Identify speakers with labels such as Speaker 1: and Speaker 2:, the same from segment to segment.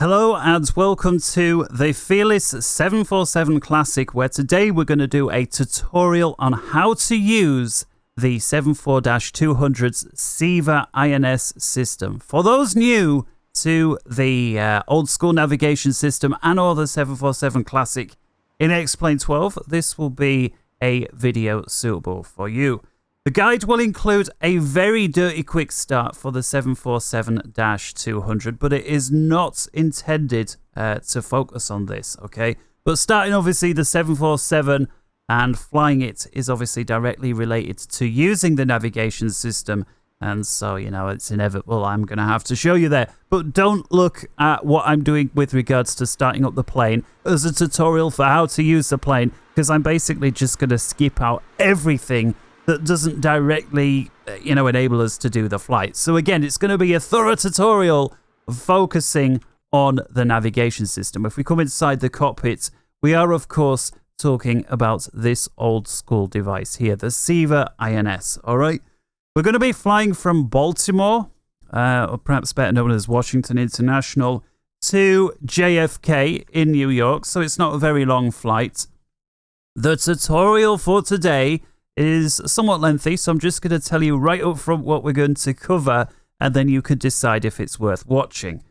Speaker 1: Hello and welcome to the Felis 747 Classic, where today we're going to do a tutorial on how to use the 74-200's Civa INS system. For those new to the old school navigation system and or the 747 Classic in X-Plane 12, this will be a video suitable for you. The guide will include a very dirty quick start for the 747-200, but it is not intended to focus on this, okay? But starting obviously the 747 and flying it is obviously directly related to using the navigation system. And so, you know, it's inevitable. I'm going to have to show you there. But don't look at what I'm doing with regards to starting up the plane as a tutorial for how to use the plane, because I'm basically just going to skip out everything that doesn't directly, enable us to do the flight. So again, it's going to be a thorough tutorial focusing on the navigation system. If we come inside the cockpit, we are, of course, talking about this old school device here, the Civa INS, all right? We're going to be flying from Baltimore, or perhaps better known as Washington International, to JFK in New York, so it's not a very long flight. The tutorial for today is somewhat lengthy, so I'm just going to tell you right up front what we're going to cover, and then you can decide if it's worth watching.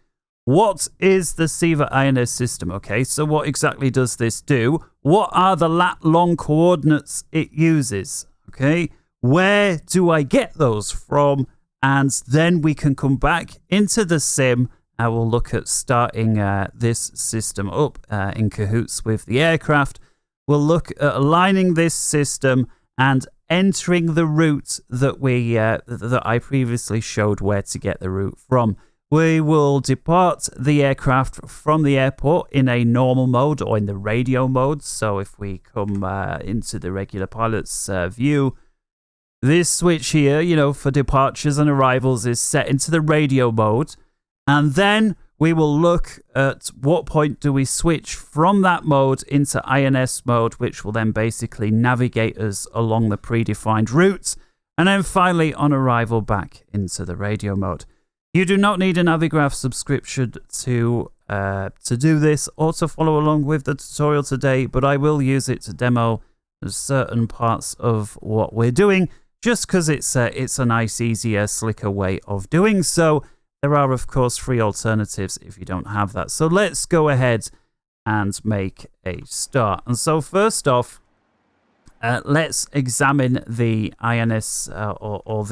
Speaker 1: What is the Civa INS system? Okay, so what exactly does this do? What are the lat-long coordinates it uses? Okay, where do I get those from? And then we can come back into the sim and we'll look at starting this system up in cahoots with the aircraft. We'll look at aligning this system and entering the route that that I previously showed where to get the route from. We will depart the aircraft from the airport in a normal mode or in the radio mode. So if we come into the regular pilot's view, this switch here, for departures and arrivals is set into the radio mode. And then we will look at what point do we switch from that mode into INS mode, which will then basically navigate us along the predefined route. And then finally, on arrival, back into the radio mode. You do not need a Navigraph subscription to do this or to follow along with the tutorial today, but I will use it to demo certain parts of what we're doing, just because it's a nice, easier, slicker way of doing so. There are, of course, free alternatives if you don't have that. So let's go ahead and make a start. And so first off, let's examine the INS or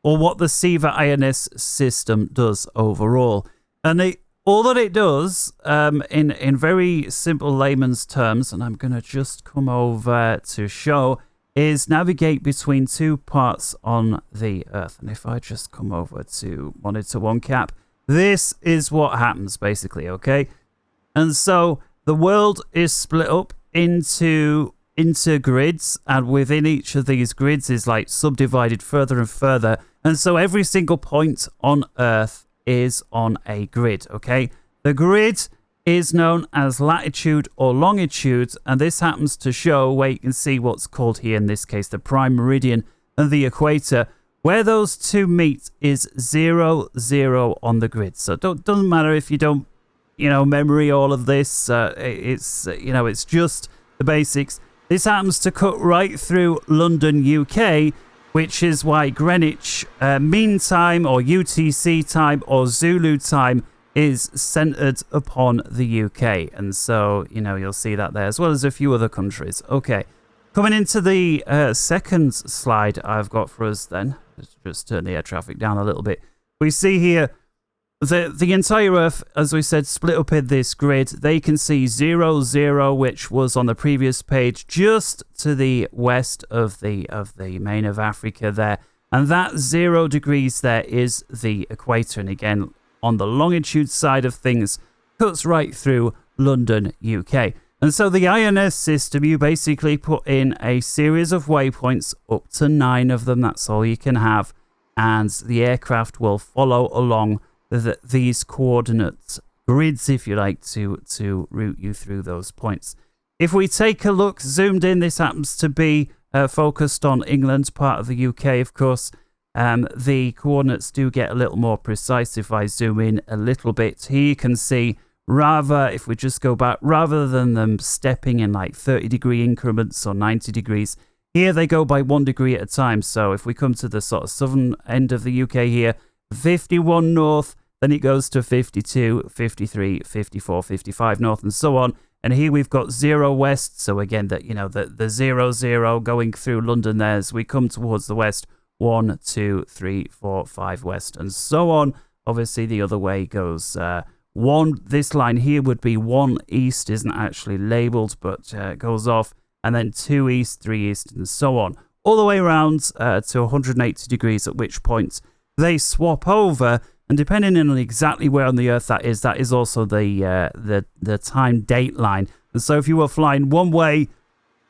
Speaker 1: what the Civa INS system does overall. And all that it does, in very simple layman's terms, and I'm going to just come over to show, is navigate between two parts on the Earth. And if I just come over to monitor one cap, this is what happens basically, okay? And so the world is split up into grids, and within each of these grids is like subdivided further and further. And so every single point on Earth is on a grid, okay? The grid is known as latitude or longitude, and this happens to show where you can see what's called here in this case the prime meridian and the equator. Where those two meet is 0, 0 on the grid. So it doesn't matter if you don't memory all of this. It's just the basics. This happens to cut right through London, UK, which is why Greenwich Mean Time or UTC time or Zulu time is centered upon the UK. And so, you'll see that there, as well as a few other countries. Okay, coming into the second slide I've got for us then, let's just turn the air traffic down a little bit. We see here the entire Earth, as we said, split up in this grid. They can see 0, 0, which was on the previous page, just to the west of the main of Africa there. And that 0 degrees there is the equator. And again, on the longitude side of things, cuts right through London, UK. And so the INS system, you basically put in a series of waypoints, up to 9 of them, that's all you can have, and the aircraft will follow along these coordinate grids, if you like, to route you through those points. If we take a look, zoomed in, this happens to be focused on England, part of the UK, of course. the coordinates do get a little more precise. If I zoom in a little bit, here you can see, if we just go back, rather than them stepping in like 30-degree increments or 90 degrees, here they go by 1 degree at a time. So if we come to the sort of southern end of the UK here, 51 north, then it goes to 52, 53, 54, 55 north, and so on. And here we've got 0 west. So again, the 0, 0 going through London there as we come towards the west. 1, 2, 3, 4, 5 west, and so on. Obviously, the other way goes 1. This line here would be 1 east, isn't actually labeled, but goes off, and then 2 east, 3 east, and so on, all the way around to 180 degrees. At which point they swap over, and depending on exactly where on the Earth that is also the time date line. And so if you were flying one way,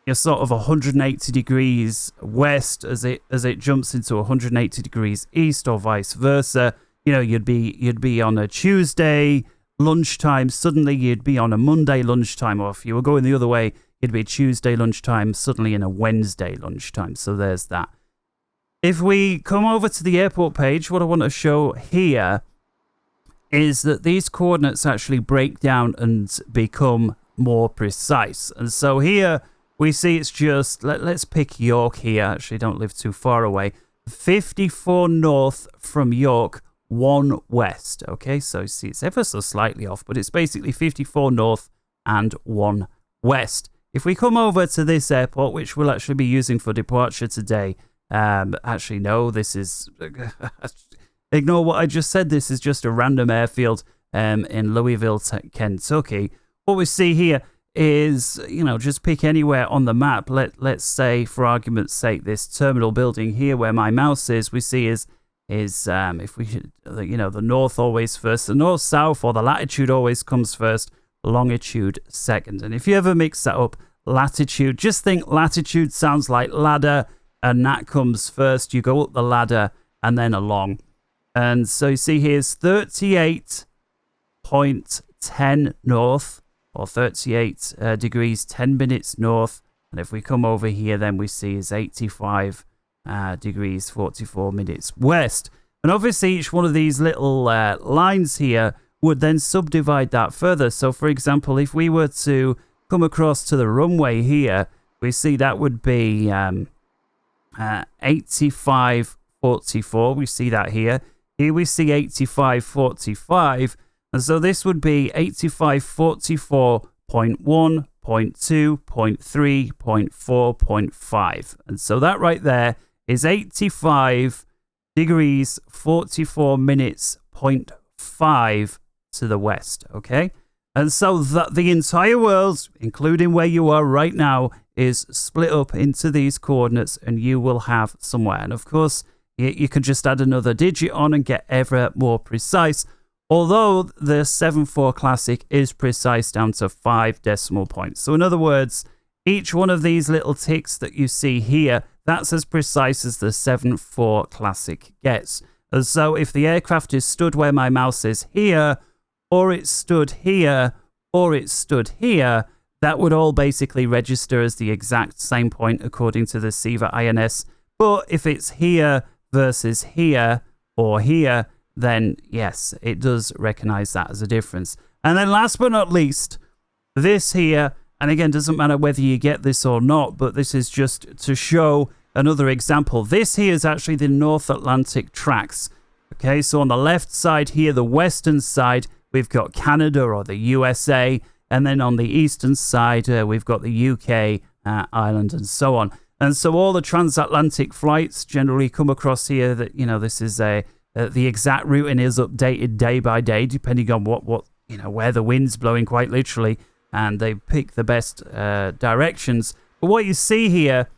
Speaker 1: you're sort of 180 degrees west as it jumps into 180 degrees east, or vice versa. You'd be on a Tuesday lunchtime, suddenly you'd be on a Monday lunchtime, or if you were going the other way, it'd be Tuesday lunchtime, suddenly in a Wednesday lunchtime. So there's that. If we come over to the airport page, what I want to show here is that these coordinates actually break down and become more precise. And so here we see it's just, let's pick York here. Actually, don't live too far away. 54 north from York, 1 west. Okay, so you see it's ever so slightly off, but it's basically 54 north and 1 west. If we come over to this airport, which we'll actually be using for departure today, actually, no, this is, ignore what I just said. This is just a random airfield in Louisville, Kentucky. What we see here is, just pick anywhere on the map. Let's say, for argument's sake, this terminal building here where my mouse is, we see is if we should, the north always first, the north-south, or the latitude always comes first, longitude second. And if you ever mix that up, latitude, just think latitude sounds like ladder, and that comes first. You go up the ladder and then along. And so you see here's 38.10 north, or 38 degrees 10 minutes north. And if we come over here, then we see is 85 degrees 44 minutes west. And obviously each one of these little lines here would then subdivide that further. So for example, if we were to come across to the runway here, we see that would be 85.44. We see that here. Here we see 85.45. And so this would be 85.44.1, 0.2, 0.3, 0.4, 0.5. And so that right there is 85 degrees 44 minutes 0.5 to the west. Okay. And so that the entire world, including where you are right now, is split up into these coordinates, and you will have somewhere. And of course, you can just add another digit on and get ever more precise. Although the 7.4 Classic is precise down to 5 decimal points. So in other words, each one of these little ticks that you see here, that's as precise as the 7.4 Classic gets. And so if the aircraft is stood where my mouse is here, or it's stood here, or it's stood here, that would all basically register as the exact same point according to the Civa INS. But if it's here versus here, or here, then yes, it does recognize that as a difference. And then last but not least, this here, and again, doesn't matter whether you get this or not, but this is just to show another example. This here is actually the North Atlantic tracks. Okay, so on the left side here, the western side, we've got Canada or the USA, and then on the eastern side, we've got the UK, Ireland, and so on. And so all the transatlantic flights generally come across here that, this is the exact routing is updated day by day, depending on what where the wind's blowing, quite literally, and they pick the best directions. But what you see here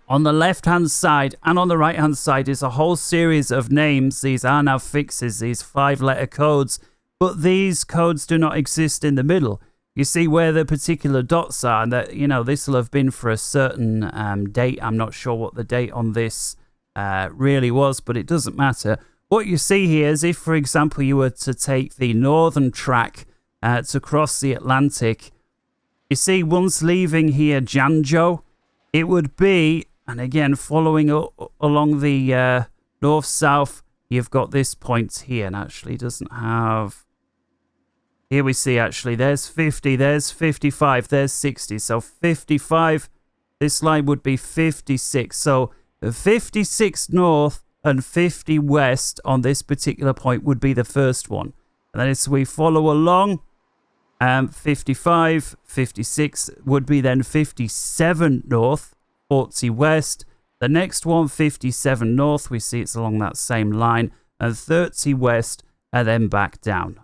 Speaker 1: on the left-hand side and on the right-hand side is a whole series of names. These are now fixes, these 5-letter codes, but these codes do not exist in the middle. You see where the particular dots are, and that, this will have been for a certain date. I'm not sure what the date on this really was, but it doesn't matter. What you see here is if, for example, you were to take the northern track to cross the Atlantic, you see once leaving here Janjo, it would be, and again following along the north, south, you've got this point here, and actually doesn't have... Here we see, actually, there's 50, there's 55, there's 60. So 55, this line would be 56. So 56 north and 50 west on this particular point would be the first one. And then as we follow along, 55, 56 would be then 57 north, 40 west. The next one, 57 north, we see it's along that same line, and 30 west, and then back down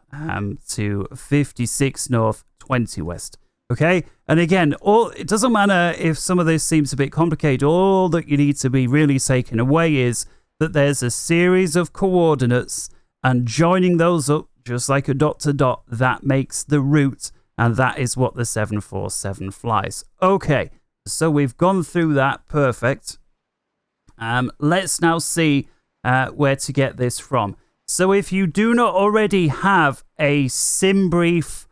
Speaker 1: to 56 north, 20 west. Okay, and again, it doesn't matter if some of this seems a bit complicated. All that you need to be really taken away is that there's a series of coordinates, and joining those up, just like a dot to dot, that makes the route, and that is what the 747 flies. Okay, so we've gone through that. Perfect. Let's now see where to get this from. So if you do not already have a SimBrief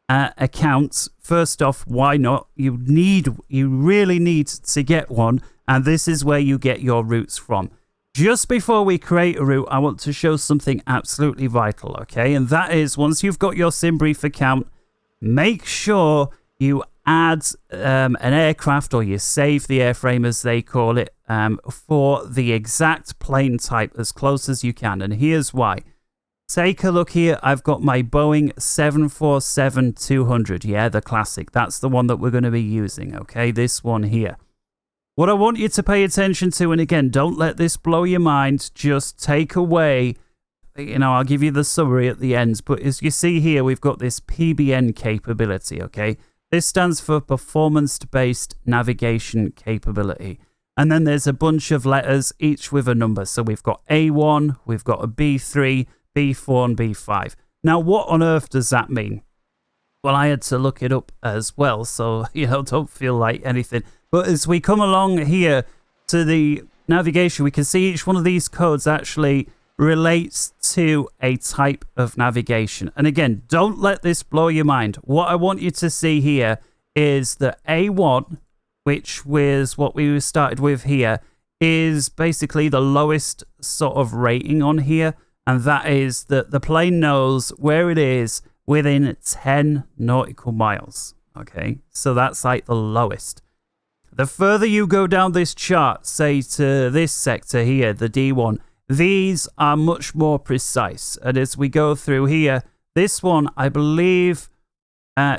Speaker 1: account, first off, why not? You really need to get one, and this is where you get your routes from. Just before we create a route, I want to show something absolutely vital, okay? And that is, once you've got your SimBrief account, make sure you add an aircraft, or you save the airframe as they call it, for the exact plane type as close as you can. And here's why. Take a look here. I've got my Boeing 747-200. Yeah, the classic. That's the one that we're going to be using, okay? This one here. What I want you to pay attention to, and again, don't let this blow your mind, just take away, I'll give you the summary at the end, but as you see here, we've got this PBN capability, okay? This stands for Performance-Based Navigation Capability. And then there's a bunch of letters, each with a number. So we've got A1, we've got a B3, B4, and B5. Now, what on earth does that mean? Well, I had to look it up as well, so, don't feel like anything. But as we come along here to the navigation, we can see each one of these codes actually relates to a type of navigation. And again, don't let this blow your mind. What I want you to see here is the A1, which was what we started with here, is basically the lowest sort of rating on here. And that is that the plane knows where it is within 10 nautical miles. Okay, so that's like the lowest. The further you go down this chart, say to this sector here, the D1, these are much more precise. And as we go through here, this one, I believe,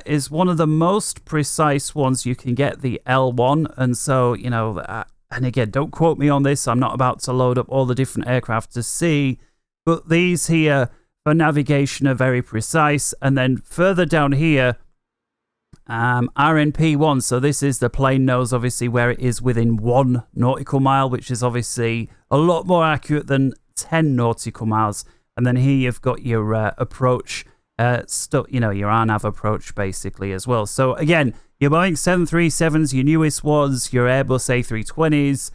Speaker 1: is one of the most precise ones you can get, the L1. And so, and again, don't quote me on this. I'm not about to load up all the different aircraft to see. But these here for navigation are very precise. And then further down here, RNP1, so this is the plane knows obviously where it is within 1 nautical mile, which is obviously a lot more accurate than 10 nautical miles. And then here you've got your approach, your RNAV approach basically as well. So again, your Boeing 737s, your newest ones, your Airbus A320s,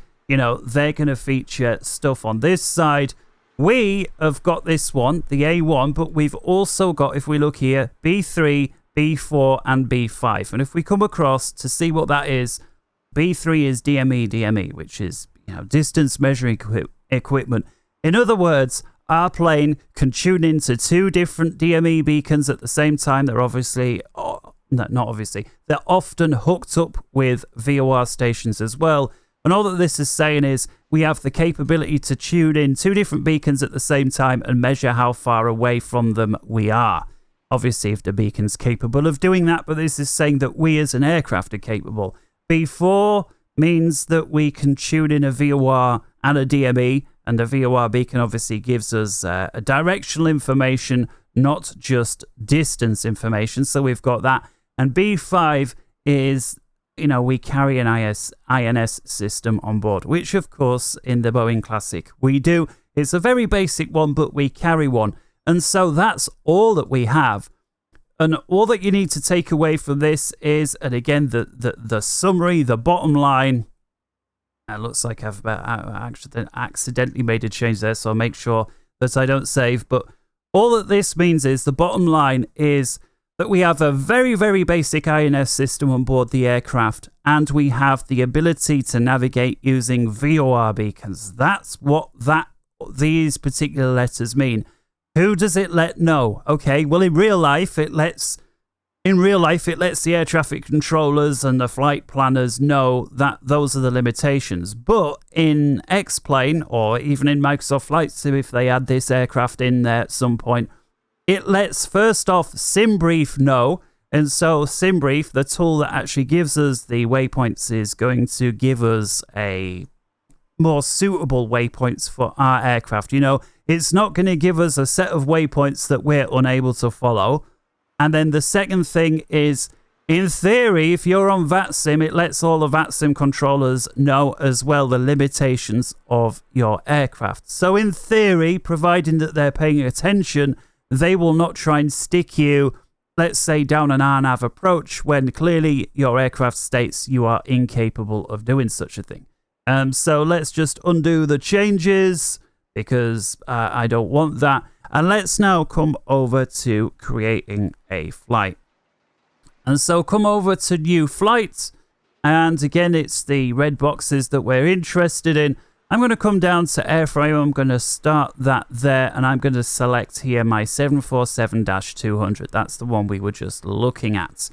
Speaker 1: they're going to feature stuff on this side. We have got this one, the A1, but we've also got, if we look here, B3, B4 and B5. And if we come across to see what that is, B3 is DME, which is distance measuring equipment. In other words, our plane can tune into 2 different DME beacons at the same time. They're obviously, they're often hooked up with VOR stations as well. And all that this is saying is we have the capability to tune in 2 different beacons at the same time and measure how far away from them we are. Obviously, if the beacon's capable of doing that, but this is saying that we as an aircraft are capable. B4 means that we can tune in a VOR and a DME, and the VOR beacon obviously gives us a directional information, not just distance information. So we've got that. And B5 is, we carry an INS system on board, which of course in the Boeing Classic we do. It's a very basic one, but we carry one. And so that's all that we have. And all that you need to take away from this is, and again, the summary, the bottom line. It looks like I've accidentally made a change there, so I'll make sure that I don't save. But all that this means is, the bottom line is that we have a very, very basic INS system on board the aircraft, and we have the ability to navigate using VOR beacons. That's what that these particular letters mean. Who does it let know? Okay, well, in real life, it lets the air traffic controllers and the flight planners know that those are the limitations. But in X-Plane, or even in Microsoft Flight Sim, if they add this aircraft in there at some point, it lets, first off, SimBrief know. And so SimBrief, the tool that actually gives us the waypoints, is going to give us a more suitable waypoints for our aircraft. You know, it's not going to give us a set of waypoints that we're unable to follow. And then the second thing is, in theory, if you're on Vatsim, it lets all the Vatsim controllers know as well the limitations of your aircraft. So in theory, providing that they're paying attention, they will not try and stick you, let's say, down an RNAV approach when clearly your aircraft states you are incapable of doing such a thing. So let's just undo the changes because I don't want that. And let's now come over to creating a flight. And so come over to new flight. And again, it's the red boxes that we're interested in. I'm going to come down to airframe. I'm going to start that there. And I'm going to select here my 747-200. That's the one we were just looking at.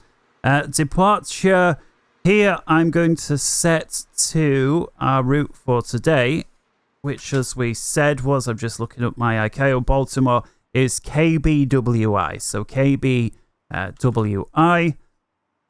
Speaker 1: Departure. Here I'm going to set to our route for today, which, as we said, was, I'm just looking up my ICAO Baltimore, is KBWI. So KBWI.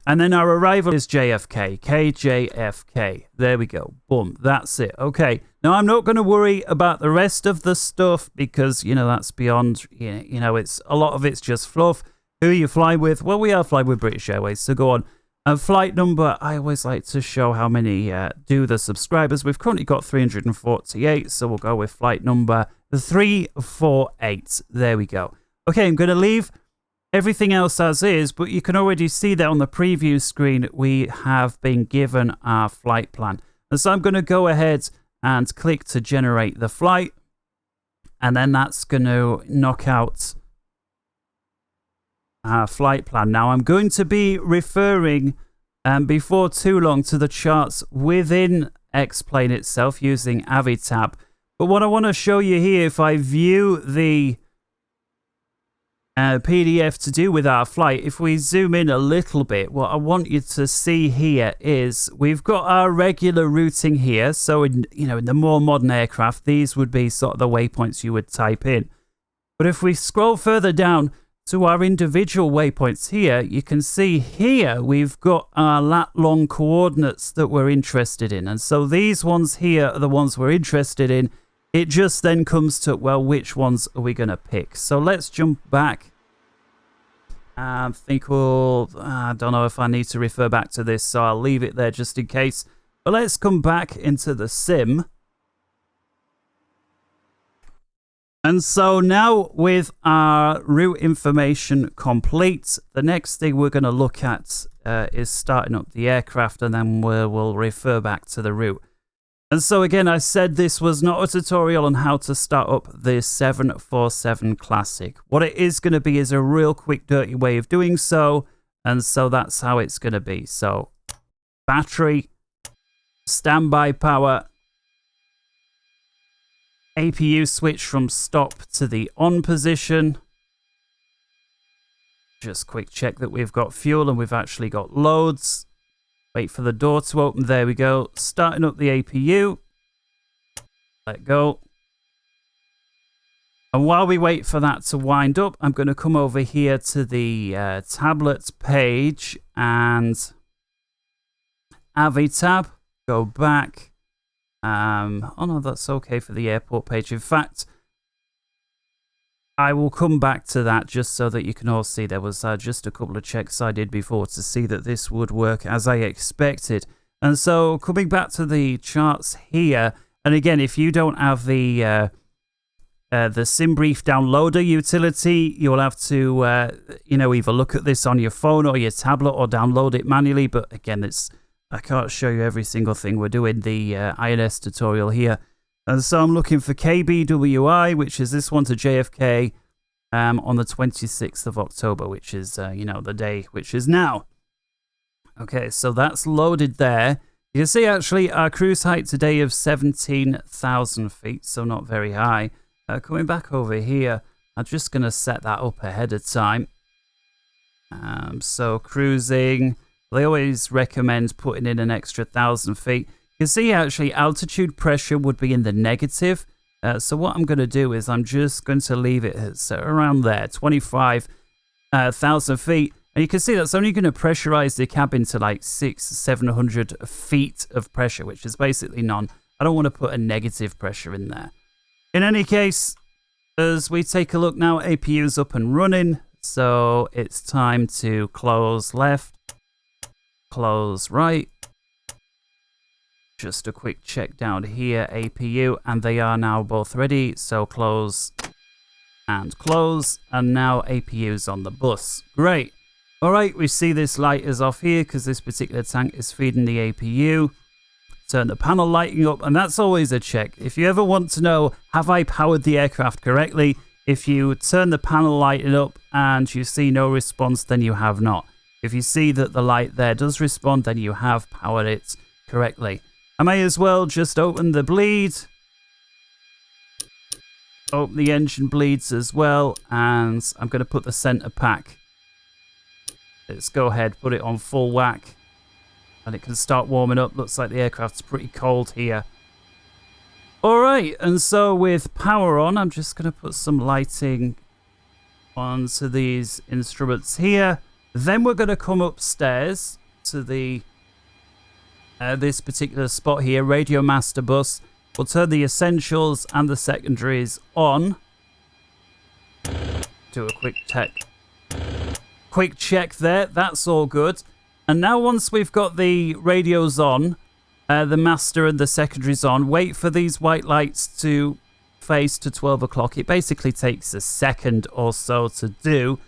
Speaker 1: And then our arrival is JFK, KJFK. There we go. Boom. That's it. Okay. Now, I'm not going to worry about the rest of the stuff because, you know, that's beyond, you know, it's a lot of it's just fluff. Who you fly with? Well, we are flying with British Airways, so go on. And flight number, I always like to show how many do the subscribers. We've currently got 348, so we'll go with flight number 348. There we go. Okay, I'm going to leave everything else as is, but you can already see that on the preview screen, we have been given our flight plan. And so I'm going to go ahead and click to generate the flight. And then that's going to knock out our flight plan. Now, I'm going to be referring before too long to the charts within X-Plane itself using Navigraph. But what I want to show you here, if I view the PDF to do with our flight, if we zoom in a little bit, what I want you to see here is we've got our regular routing here. So in the more modern aircraft, these would be sort of the waypoints you would type in. But if we scroll further down to our individual waypoints here, you can see here we've got our lat-long coordinates that we're interested in. And so these ones here are the ones we're interested in. It just then comes to, well, which ones are we going to pick? So let's jump back. I think I don't know if I need to refer back to this, so I'll leave it there just in case. But let's come back into the sim. And so now with our route information complete, the next thing we're going to look at is starting up the aircraft, and then we'll refer back to the route. And so again, I said this was not a tutorial on how to start up the 747 Classic. What it is going to be is a real quick, dirty way of doing so. And so that's how it's going to be. So battery, standby power, APU switch from stop to the on position. Just quick check that we've got fuel and we've actually got loads. Wait for the door to open. There we go. Starting up the APU. Let go. And while we wait for that to wind up, I'm going to come over here to the tablet page and Navigraph. Go back. Oh no, that's okay for the airport page. In fact, I will come back to that just so that you can all see. There was just a couple of checks I did before to see that this would work as I expected. And so coming back to the charts here, and again, if you don't have the SimBrief downloader utility, you'll have to either look at this on your phone or your tablet or download it manually. But again, I can't show you every single thing. We're doing the INS tutorial here. And so I'm looking for KBWI, which is this one to JFK on the 26th of October, which is, the day which is now. Okay, so that's loaded there. You can see actually our cruise height today of 17,000 feet, so not very high. Coming back over here, I'm just going to set that up ahead of time. So cruising, they always recommend putting in an extra 1,000 feet. You can see actually altitude pressure would be in the negative. So what I'm going to do is I'm just going to leave it at around there, 25,000 feet. And you can see that's only going to pressurize the cabin to like 600-700 feet of pressure, which is basically none. I don't want to put a negative pressure in there. In any case, as we take a look now, APU's up and running. So it's time to close left, close right. Just a quick check down here, APU, and they are now both ready. So close and close, and now APU's on the bus. Great. All right, we see this light is off here because this particular tank is feeding the APU. Turn the panel lighting up, and that's always a check. If you ever want to know, have I powered the aircraft correctly? If you turn the panel lighting up and you see no response, then you have not. If you see that the light there does respond, then you have powered it correctly. I may as well just open the bleed. Open the engine bleeds as well, and I'm going to put the center pack. Let's go ahead, put it on full whack, and it can start warming up. Looks like the aircraft's pretty cold here. All right, and so with power on, I'm just going to put some lighting onto these instruments here. Then we're going to come upstairs to the this particular spot here, Radio Master Bus. We'll turn the essentials and the secondaries on. Do a quick check there. That's all good. And now once we've got the radios on, the master and the secondaries on, wait for these white lights to face to 12 o'clock. It basically takes a second or so to do.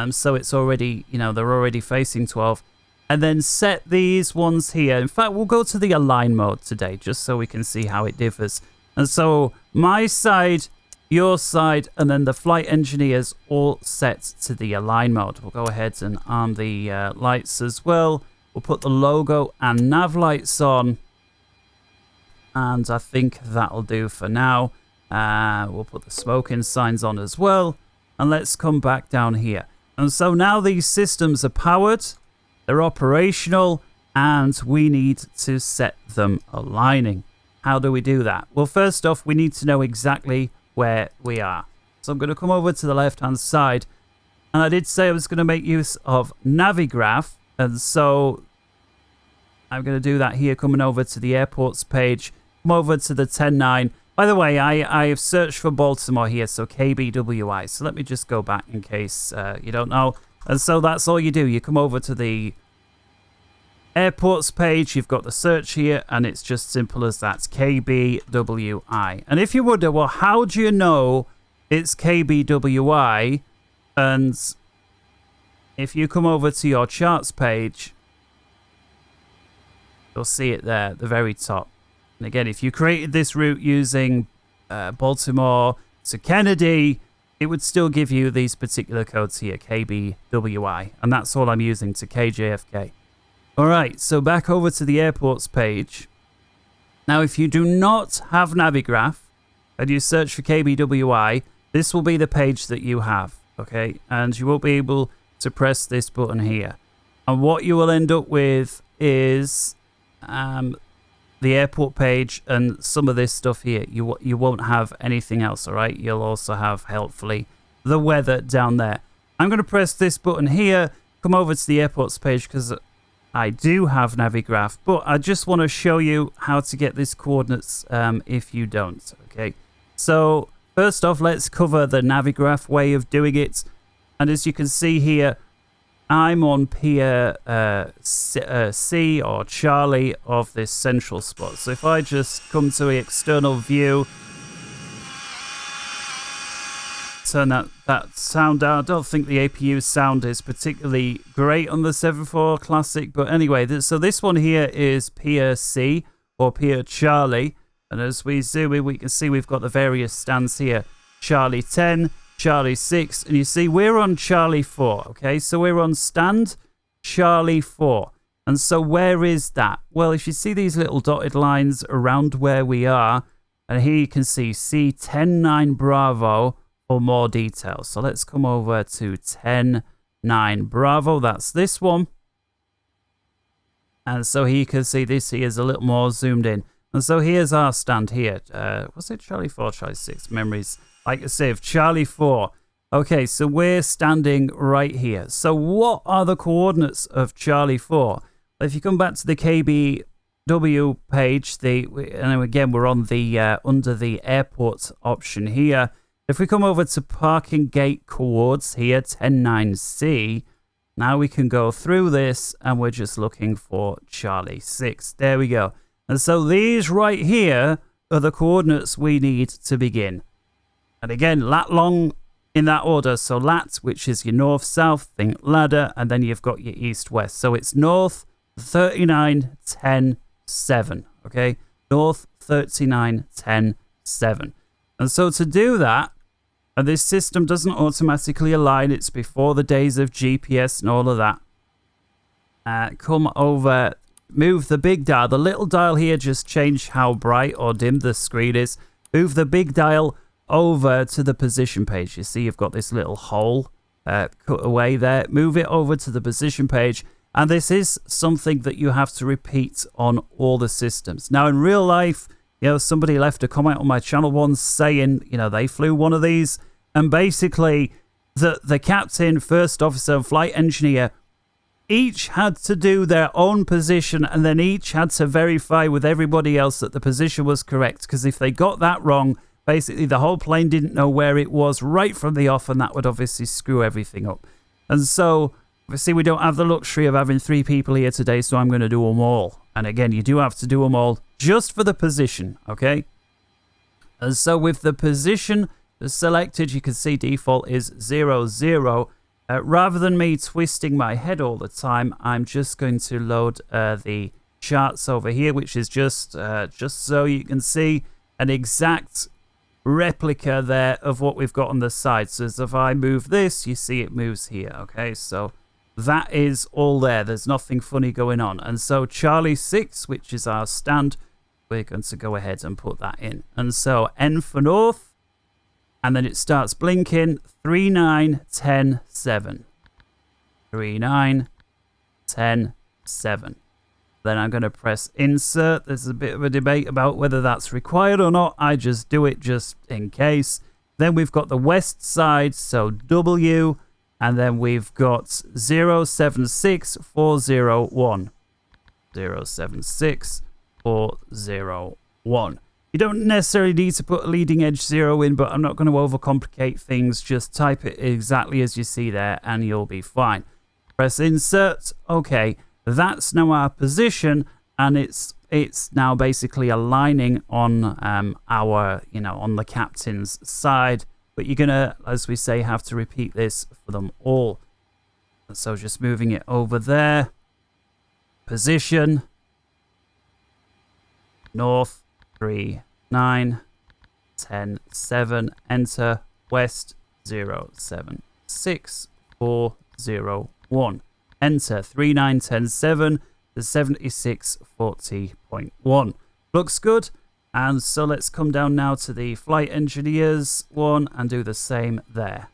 Speaker 1: So it's already, they're already facing 12. And then set these ones here. In fact, we'll go to the align mode today, just so we can see how it differs. And so my side, your side, and then the flight engineers all set to the align mode. We'll go ahead and arm the lights as well. We'll put the logo and nav lights on. And I think that'll do for now. We'll put the smoking signs on as well. And let's come back down here. And so now these systems are powered. They're operational. And we need to set them aligning. How do we do that? Well, first off, we need to know exactly where we are. So I'm going to come over to the left-hand side. And I did say I was going to make use of Navigraph. And so I'm going to do that here, coming over to the airports page. Come over to the 10.9. By the way, I have searched for Baltimore here, so KBWI. So let me just go back in case you don't know. And so that's all you do. You come over to the airports page. You've got the search here, and it's just simple as that, KBWI. And if you wonder, well, how do you know it's KBWI? And if you come over to your charts page, you'll see it there at the very top. And again, if you created this route using Baltimore to Kennedy, it would still give you these particular codes here, KBWI. And that's all I'm using to KJFK. All right, so back over to the airports page. Now, if you do not have Navigraph and you search for KBWI, this will be the page that you have, okay? And you won't be able to press this button here. And what you will end up with is the airport page and some of this stuff here. You won't have anything else, all right? You'll also have, helpfully, the weather down there. I'm going to press this button here, come over to the airports page because I do have Navigraph, but I just want to show you how to get these coordinates if you don't, okay? So first off, let's cover the Navigraph way of doing it. And as you can see here, I'm on Pier C or Charlie of this central spot. So if I just come to the external view, turn that sound down. I don't think the APU sound is particularly great on the 7.4 Classic. But anyway, so this one here is Pier C or Pier Charlie. And as we zoom in, we can see we've got the various stands here. Charlie 10. Charlie 6, and you see we're on Charlie 4, okay? So we're on stand Charlie 4. And so where is that? Well, if you see these little dotted lines around where we are, and here you can see C109 Bravo for more details. So let's come over to 109 Bravo. That's this one. And so here you can see this here is a little more zoomed in. And so here's our stand here. Was it Charlie 4, Charlie 6? Memories, like I say, of Charlie 4. Okay, so we're standing right here. So what are the coordinates of Charlie 4? If you come back to the KBW page, and again, we're on the under the airport option here. If we come over to parking gate coords here, 109C, now we can go through this, and we're just looking for Charlie 6. There we go. And so these right here are the coordinates we need to begin. And again, lat long in that order. So lat, which is your north-south, think ladder, and then you've got your east-west. So it's north 39, 10, 7. Okay? North 39, 10, 7. And so to do that, and this system doesn't automatically align. It's before the days of GPS and all of that. Come over, move the big dial. The little dial here just change how bright or dim the screen is. Move the big dial over to the position page. You see you've got this little hole cut away there. Move it over to the position page. And this is something that you have to repeat on all the systems. Now, in real life, you know, somebody left a comment on my channel once saying, you know, they flew one of these, and basically the captain, first officer, and flight engineer each had to do their own position, and then each had to verify with everybody else that the position was correct, because if they got that wrong, basically the whole plane didn't know where it was right from the off, and that would obviously screw everything up. And so obviously we don't have the luxury of having 3 people here today, so I'm going to do them all. And again, you do have to do them all just for the position, okay? And so with the position selected, you can see default is 0, 0. Rather than me twisting my head all the time, I'm just going to load the charts over here, which is just so you can see an exact replica there of what we've got on the side. So as if I move this, you see it moves here, okay? So that is all there. There's nothing funny going on. And so Charlie 6, which is our stand, we're going to go ahead and put that in. And so N for north, and then it starts blinking, 39, 10, 7. 39, 10, 7. Then I'm going to press insert. There's a bit of a debate about whether that's required or not. I just do it just in case. Then we've got the west side, so W, and then we've got 076401. 076401. You don't necessarily need to put a leading edge 0 in, but I'm not going to overcomplicate things. Just type it exactly as you see there, and you'll be fine. Press insert. Okay, that's now our position, and it's now basically aligning on our, on the captain's side. But you're gonna, as we say, have to repeat this for them all. So just moving it over there. Position. North 3, 9, 10, 7. Enter. West 0, 7, 6, 4, 0, 1. Enter. 3, 9, 10, 7 to 7640.1. Looks good. And so let's come down now to the flight engineers one and do the same there.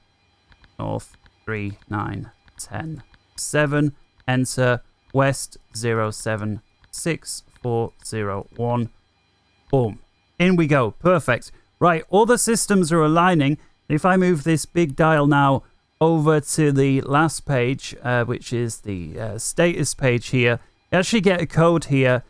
Speaker 1: North 3, 9, 10, 7. Enter. West 0, 7, 6, 4, 0, 1. Boom. In we go. Perfect. Right. All the systems are aligning. If I move this big dial now over to the last page, which is the status page here, you actually get a code here,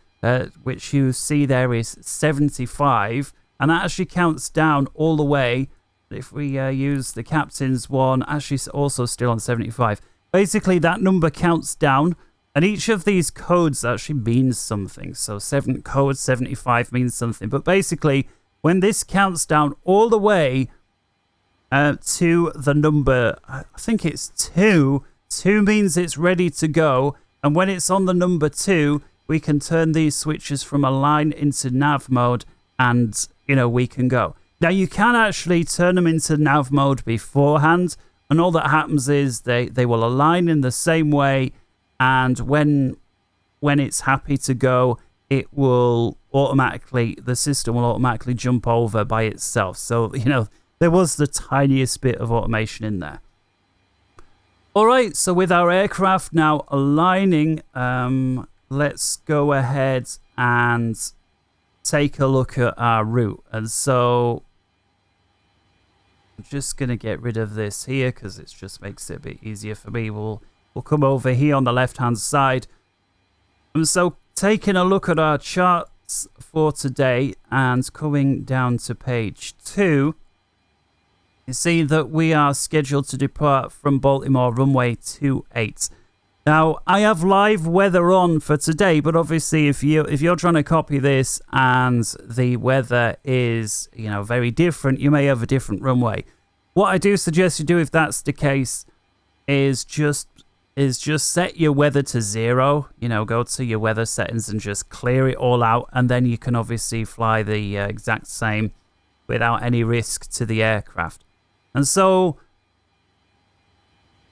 Speaker 1: which you see there is 75, and that actually counts down all the way. If we use the captain's one, actually also still on 75. Basically, that number counts down, and each of these codes actually means something. So code 75 means something. But basically, when this counts down all the way to the number, I think it's 2. 2 means it's ready to go. And when it's on the number 2, we can turn these switches from align into nav mode, and, we can go. Now, you can actually turn them into nav mode beforehand, and all that happens is they will align in the same way, and when when it's happy to go, it will automatically, the system will automatically jump over by itself. So, you know, there was the tiniest bit of automation in there. All right, so with our aircraft now aligning, let's go ahead and take a look at our route. And so I'm just going to get rid of this here because it just makes it a bit easier for me. We'll come over here on the left-hand side. And so taking a look at our charts for today and coming down to page 2, you see that we are scheduled to depart from Baltimore runway 28. Now, I have live weather on for today, but obviously if you're trying to copy this and the weather is, you know, very different, you may have a different runway. What I do suggest you do if that's the case is just set your weather to 0. You know, go to your weather settings and just clear it all out, and then you can obviously fly the exact same without any risk to the aircraft. And so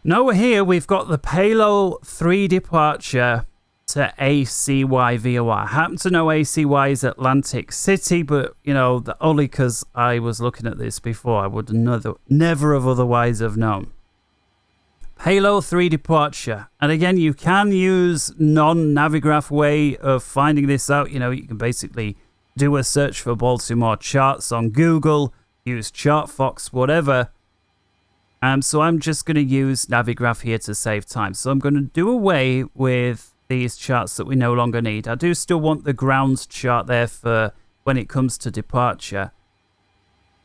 Speaker 1: now here we've got the Palo 3 departure to ACY VOR. I happen to know ACY is Atlantic City, but, you know, only because I was looking at this before, I would never have otherwise have known. Palo 3 departure. And again, you can use non-Navigraph way of finding this out. You know, you can basically do a search for Baltimore charts on Google, use chartfox, whatever. So I'm just going to use Navigraph here to save time. So I'm going to do away with these charts that we no longer need. I do still want the ground chart there for when it comes to departure.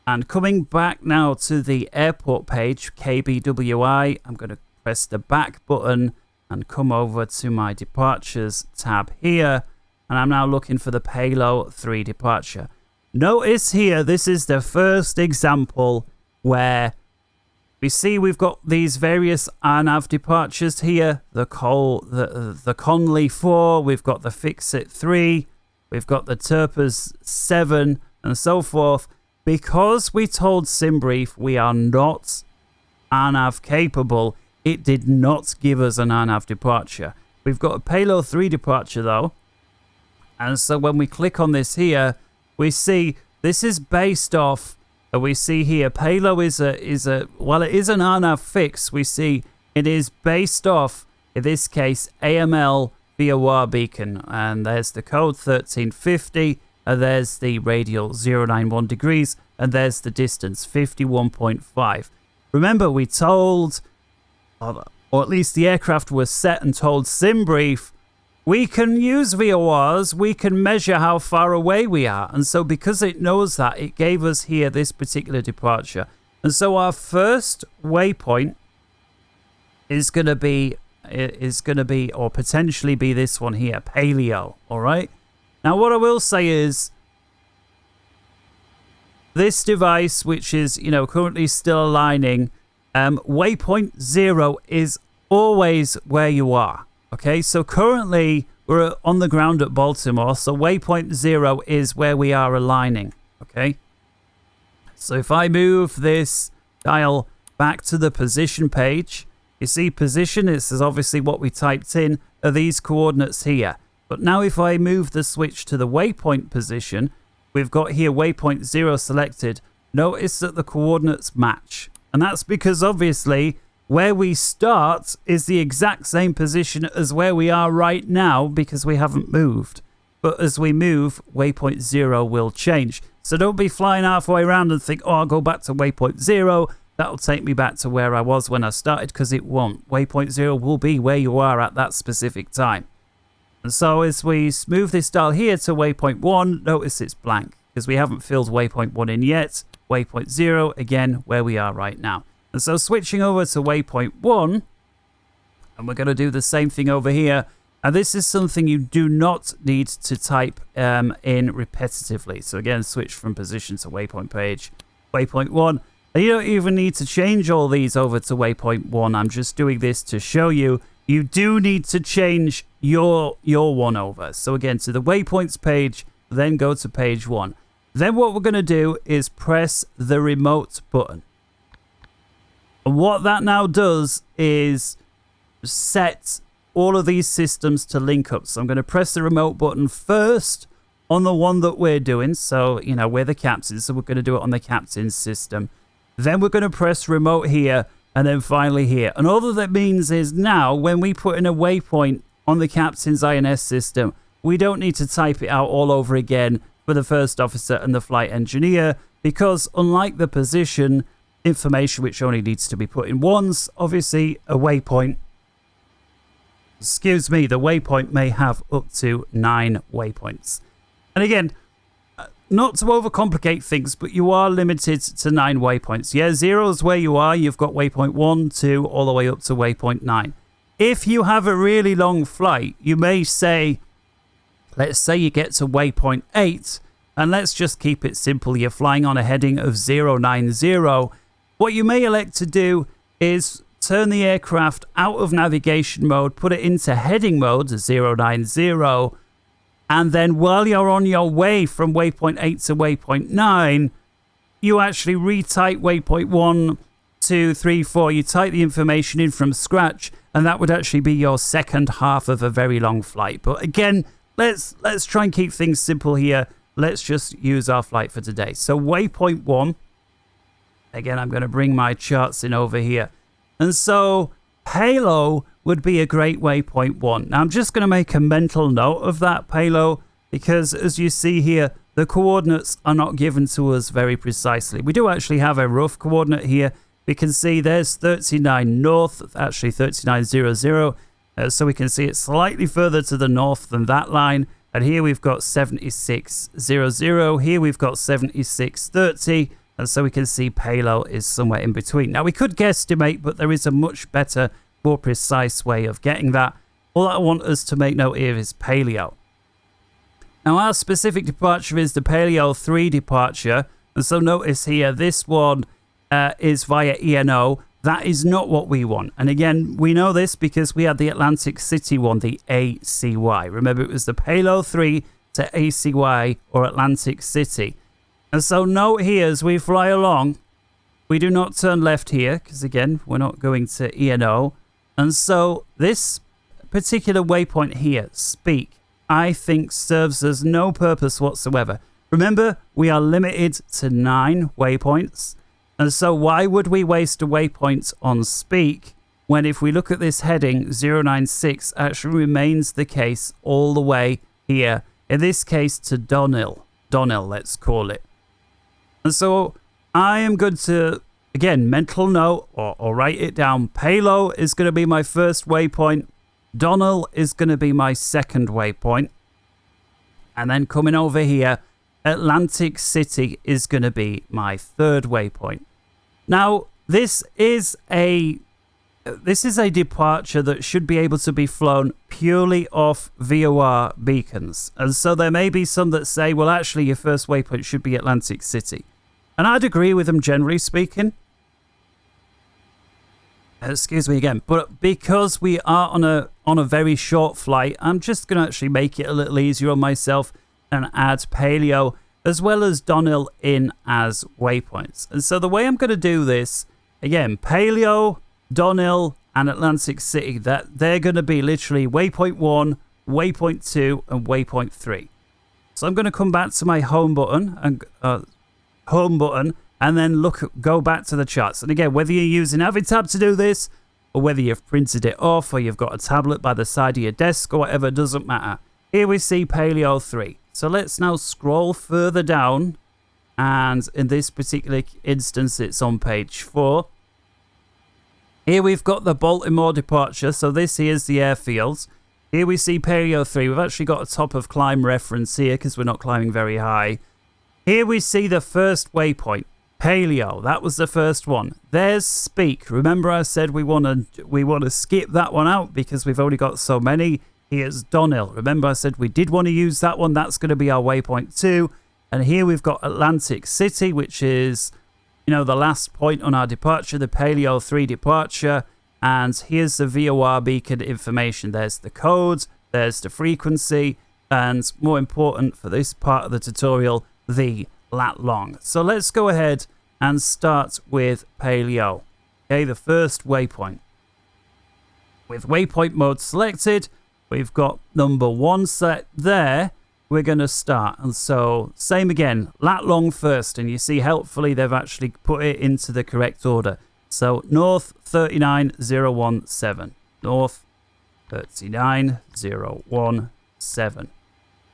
Speaker 1: And coming back now to the airport page, KBWI, I'm going to press the back button and come over to my departures tab here. And I'm now looking for the Palo 3 departure. Notice here, this is the first example where we see we've got these various RNAV departures here. The Conley 4, we've got the Fixit 3, we've got the Turpers 7, and so forth. Because we told SimBrief we are not RNAV capable, it did not give us an RNAV departure. We've got a Palo 3 departure though. And so when we click on this here, we see this is based off, we see here Palo while it is an RNAV fix, we see it is based off, in this case, AML VOR beacon. And there's the code 1350, and there's the radial 091 degrees, and there's the distance 51.5. Remember, we told, or at least the aircraft was set and told SimBrief, we can use VORs, we can measure how far away we are. And so because it knows that, it gave us here this particular departure. And so our first waypoint is going to be, or potentially be this one here, Paleo, all right? Now, what I will say is this device, which is, you know, currently still aligning, waypoint 0 is always where you are. Okay, so currently we're on the ground at Baltimore, so waypoint 0 is where we are aligning. Okay, so if I move this dial back to the position page, you see position, this is obviously what we typed in, are these coordinates here. But now if I move the switch to the waypoint position, we've got here waypoint 0 selected. Notice that the coordinates match. And that's because obviously where we start is the exact same position as where we are right now because we haven't moved. But as we move, waypoint 0 will change. So don't be flying halfway around and think, oh, I'll go back to waypoint 0. That'll take me back to where I was when I started, because it won't. Waypoint 0 will be where you are at that specific time. And so as we move this dial here to waypoint 1, notice it's blank because we haven't filled waypoint 1 in yet. Waypoint 0, again, where we are right now. And so switching over to waypoint 1, and we're going to do the same thing over here. And this is something you do not need to type in repetitively. So again, switch from position to waypoint page, waypoint 1. And you don't even need to change all these over to waypoint 1. I'm just doing this to show you. You do need to change your one over. So again, to the waypoints page, then go to page 1. Then what we're going to do is press the remote button. And what that now does is set all of these systems to link up. So I'm going to press the remote button first on the one that we're doing. So, you know, we're the captain, so we're going to do it on the captain system. Then we're going to press remote here, and then finally here. And all that means is now when we put in a waypoint on the captain's INS system, we don't need to type it out all over again for the first officer and the flight engineer, because unlike the position information, which only needs to be put in once, obviously a waypoint, the waypoint may have up to 9 waypoints. And again, not to overcomplicate things, but you are limited to 9 waypoints. Yeah, 0 is where you are. You've got waypoint 1, 2, all the way up to waypoint 9. If you have a really long flight, you may say, let's say you get to waypoint 8, and let's just keep it simple. You're flying on a heading of 090. What you may elect to do is turn the aircraft out of navigation mode, put it into heading mode, 090, and then while you're on your way from waypoint 8 to waypoint 9, you actually retype waypoint 1, 2, 3, 4. You type the information in from scratch, and that would actually be your second half of a very long flight. But again, let's try and keep things simple here. Let's just use our flight for today. So waypoint 1, again, I'm going to bring my charts in over here. And so Palo would be a great waypoint 1. Now I'm just going to make a mental note of that, Palo, because as you see here, the coordinates are not given to us very precisely. We do actually have a rough coordinate here. We can see there's 39 north, actually 3900. So we can see it's slightly further to the north than that line. And here we've got 7600. Here we've got 7630. And so we can see Palo is somewhere in between. Now we could guesstimate, but there is a much better, more precise way of getting that. All I want us to make note here is Paleo. Now our specific departure is the Paleo 3 departure. And so notice here, this one is via ENO. That is not what we want. And again, we know this because we had the Atlantic City one, the ACY. Remember, it was the Palo 3 to ACY or Atlantic City. And so note here, as we fly along, we do not turn left here because, again, we're not going to ENO. And so this particular waypoint here, Speak, I think serves us no purpose whatsoever. Remember, we are limited to 9 waypoints. And so why would we waste a waypoint on Speak when if we look at this heading, 096 actually remains the case all the way here. In this case, to Donnell, let's call it. And so I am going to, again, mental note or write it down. Palo is going to be my first waypoint. Donnell is going to be my second waypoint. And then coming over here, Atlantic City is going to be my third waypoint. Now, this is a departure that should be able to be flown purely off VOR beacons. And so there may be some that say, well, actually, your first waypoint should be Atlantic City. And I'd agree with them, generally speaking. Excuse me again. But because we are on a very short flight, I'm just going to actually make it a little easier on myself and add Paleo as well as Donnell in as waypoints. And so the way I'm going to do this, again, Paleo, Donnell, and Atlantic City, that they're going to be literally waypoint 1, waypoint 2, and waypoint 3. So I'm going to come back to my home button and then go back to the charts. And again, whether you're using Navitab to do this, or whether you've printed it off, or you've got a tablet by the side of your desk, or whatever, doesn't matter. Here we see Paleo 3. So let's now scroll further down. And in this particular instance, it's on page 4. Here we've got the Baltimore departure. So this here is the airfields. Here we see Paleo 3. We've actually got a top of climb reference here because we're not climbing very high. Here we see the first waypoint, Paleo. That was the first one. There's Speak. Remember I said we want to skip that one out because we've only got so many. Here's Donnell. Remember I said we did want to use that one. That's going to be our waypoint 2. And here we've got Atlantic City, which is, you know, the last point on our departure, the Paleo 3 departure. And here's the VOR beacon information. There's the code, there's the frequency, and more important for this part of the tutorial, the lat long. So let's go ahead and start with Paleo. Okay, the first waypoint. with waypoint mode selected, we've got number 1 set there. We're going to start. And so same again, lat long first. And you see helpfully they've actually put it into the correct order. So north 39017. North 39017.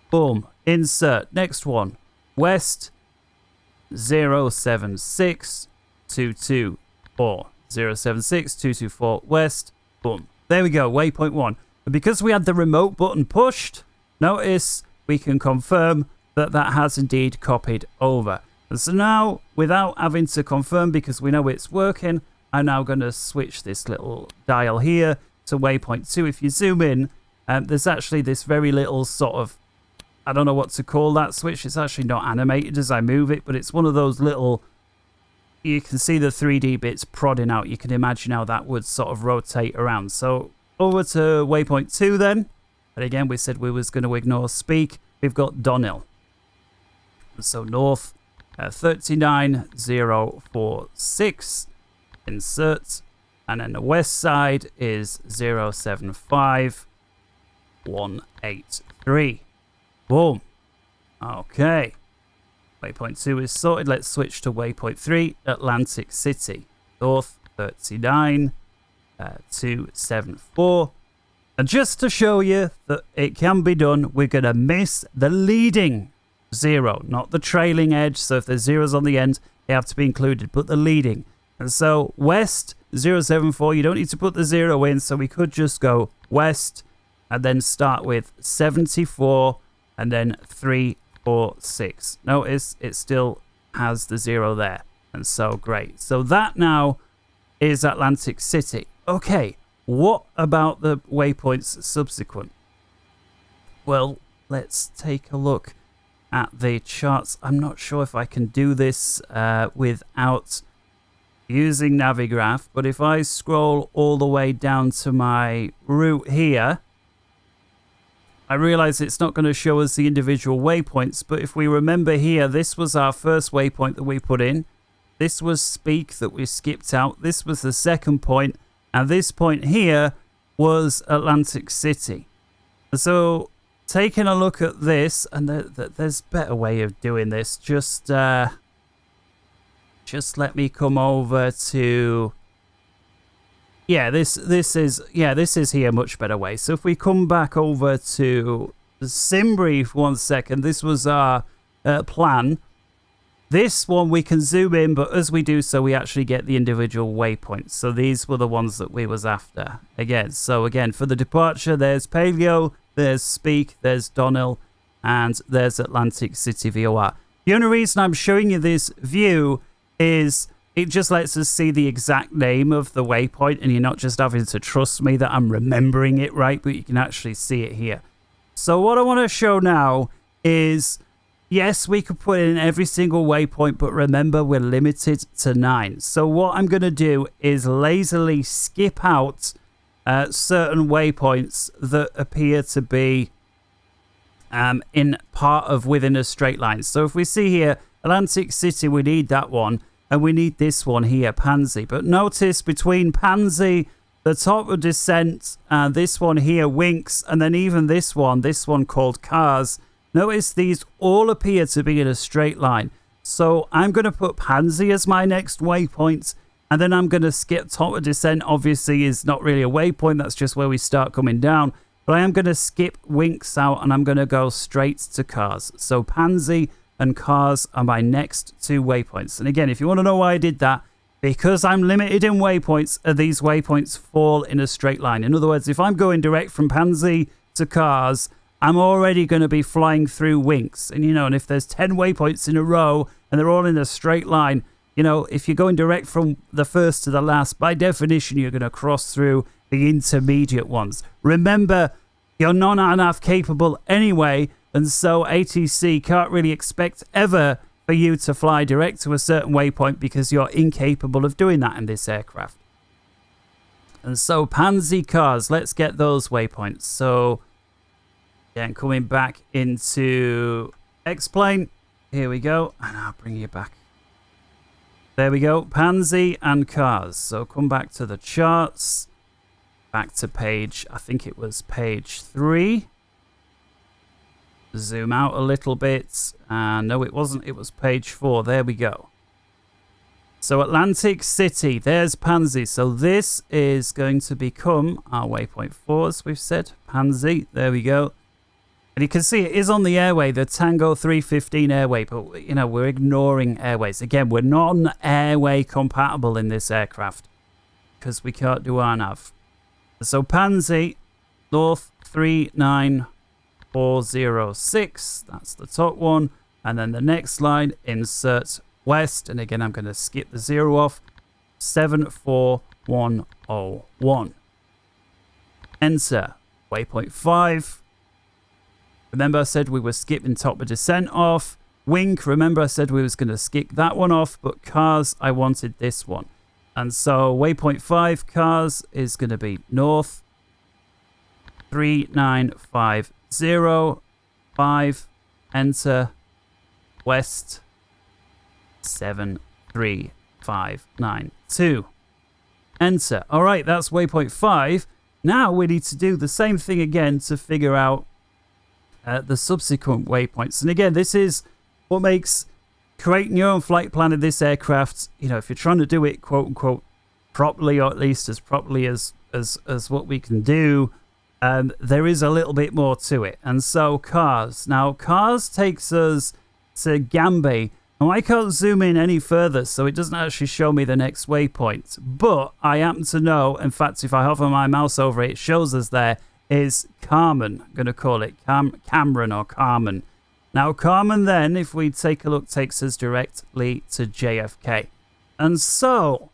Speaker 1: Boom. Insert. Next one. West 076224. 076224 west. Boom. There we go. Waypoint 1. And because we had the remote button pushed, notice we can confirm that that has indeed copied over. And so now, without having to confirm because we know it's working, I'm now going to switch this little dial here to waypoint 2. If you zoom in, there's actually this very little sort of, I don't know what to call that switch. It's actually not animated as I move it, but it's one of those little, you can see the 3D bits prodding out. You can imagine how that would sort of rotate around. So over to waypoint 2 then. And again, we said we was going to ignore speak. We've got Donnell. So north 39046. Insert. And then the west side is 075183. Boom. Okay. Waypoint 2 is sorted. Let's switch to waypoint 3, Atlantic City. North 39274. And just to show you that it can be done, we're going to miss the leading 0, not the trailing edge. So if there's zeros on the end, they have to be included, but the leading. And so west 074, you don't need to put the 0 in, so we could just go west and then start with 74 and then 346. Notice it still has the 0 there. And so great. So that now is Atlantic City. Okay. What about the waypoints subsequent? Well, let's take a look at the charts. I'm not sure if I can do this without using Navigraph, but if I scroll all the way down to my route here, I realize it's not going to show us the individual waypoints, but if we remember here, this was our first waypoint that we put in. This was speak that we skipped out. This was the second point. And this point here was Atlantic City. So taking a look at this, and there's a better way of doing this. Just let me come over to, this is here, much better way. So if we come back over to Simbri for 1 second, this was our plan. This one we can zoom in, but as we do so, we actually get the individual waypoints. So these were the ones that we was after. Again, for the departure, there's Paleo, there's Speak, there's Donnell, and there's Atlantic City VOR. The only reason I'm showing you this view is it just lets us see the exact name of the waypoint, and you're not just having to trust me that I'm remembering it right, but you can actually see it here. So what I want to show now is, yes, we could put in every single waypoint, but remember, we're limited to 9. So what I'm going to do is lazily skip out certain waypoints that appear to be in part of within a straight line. So if we see here, Atlantic City, we need that one, and we need this one here, Pansy. But notice between Pansy, the top of descent, and this one here, Winks, and then even this one called Cars, notice these all appear to be in a straight line. So I'm going to put Pansy as my next waypoint, and then I'm going to skip top of descent. Obviously is not really a waypoint, that's just where we start coming down. But I am going to skip Winks out, and I'm going to go straight to Cars. So Pansy and Cars are my next 2 waypoints. And again, if you want to know why I did that, because I'm limited in waypoints, these waypoints fall in a straight line. In other words, if I'm going direct from Pansy to Cars, I'm already going to be flying through Winks. And, and if there's 10 waypoints in a row and they're all in a straight line, if you're going direct from the first to the last, by definition, you're going to cross through the intermediate ones. Remember, you're non-ANAF capable anyway, and so ATC can't really expect ever for you to fly direct to a certain waypoint because you're incapable of doing that in this aircraft. And so Pansy, Cars, let's get those waypoints. So again, coming back into X-Plane. Here we go. And I'll bring you back. There we go. Pansy and Cars. So come back to the charts. back to page, I think it was page 3. Zoom out a little bit. No, it wasn't. It was page 4. There we go. So Atlantic City, there's Pansy. So this is going to become our waypoint 4, as we've said. Pansy, there we go. And you can see it is on the airway, the Tango 315 airway, but, you know, we're ignoring airways. Again, we're non-airway compatible in this aircraft because we can't do RNAV. So Pansy, North 39406, that's the top one. And then the next line, insert west. And again, I'm going to skip the 0 off, 74101. Enter, waypoint 5. Remember I said we were skipping top of descent off. Wink, remember I said we was going to skip that one off, but cars, I wanted this one. And so waypoint 5 cars is going to be north 39505, enter, west 73592. Enter. All right, that's waypoint 5. Now we need to do the same thing again to figure out the subsequent waypoints. And again, this is what makes creating your own flight plan of this aircraft, you know, if you're trying to do it quote unquote properly, or at least as properly as what we can do, there is a little bit more to it. And so cars. Now cars takes us to Gambia. Now I can't zoom in any further, so it doesn't actually show me the next waypoint. But I happen to know, in fact, if I hover my mouse over it, it shows us there is Carmen. I'm going to call it Cameron or Carmen. Now Carmen then, if we take a look, takes us directly to JFK. And so,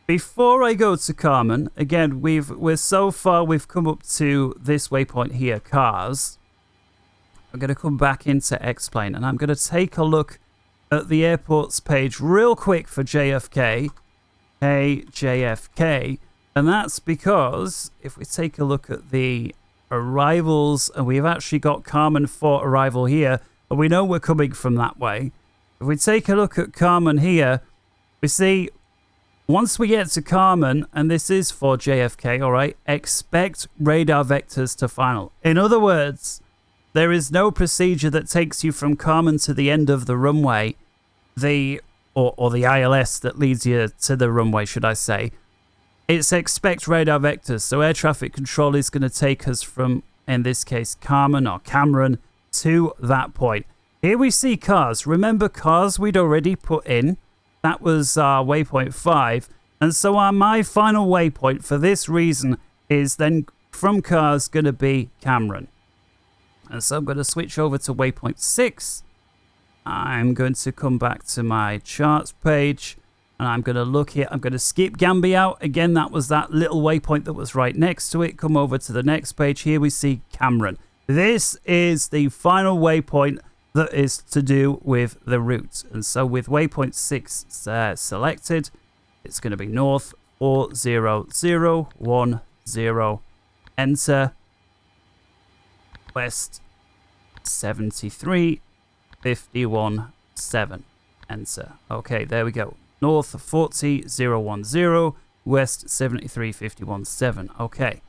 Speaker 1: before I go to Carmen, again, we've come up to this waypoint here, cars. I'm going to come back into X-Plane, and I'm going to take a look at the airports page real quick for JFK. Hey, JFK. And that's because if we take a look at the arrivals, and we've actually got Carmen for arrival here, and we know we're coming from that way. If we take a look at Carmen here, we see once we get to Carmen, and this is for JFK, all right, expect radar vectors to final. In other words, there is no procedure that takes you from Carmen to the end of the runway, or the ILS that leads you to the runway, should I say. It's expect radar vectors. So air traffic control is going to take us from, in this case, Carmen or Cameron to that point. Here we see cars. Remember cars we'd already put in. That was our waypoint 5. And so my final waypoint for this reason is then from cars going to be Cameron. And so I'm going to switch over to waypoint 6. I'm going to come back to my charts page. And I'm going to look here. I'm going to skip Gambia out. Again, that was that little waypoint that was right next to it. Come over to the next page. Here we see Cameron. This is the final waypoint that is to do with the route. And so with waypoint 6 selected, it's going to be north 40010. Enter. West 73517. Enter. Okay, there we go. North 40010, west 73517. Okay.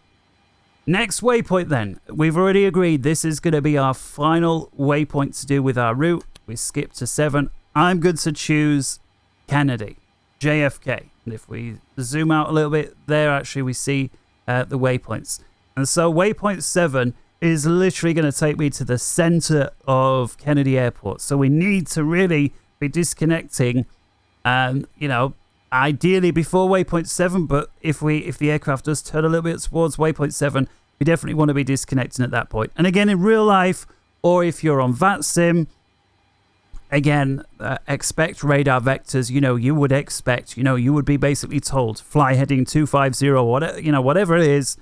Speaker 1: Next waypoint then. We've already agreed this is going to be our final waypoint to do with our route. We skip to 7. I'm going to choose Kennedy, JFK. And if we zoom out a little bit, there actually we see the waypoints. And so waypoint 7 is literally going to take me to the center of Kennedy Airport. So we need to really be disconnecting, you know, ideally before waypoint 7, but if the aircraft does turn a little bit towards waypoint 7, we definitely want to be disconnecting at that point. And again, in real life, or if you're on Vatsim, again, expect radar vectors. You know, you would expect, you know, you would be basically told fly heading 250, whatever, you know, whatever it is.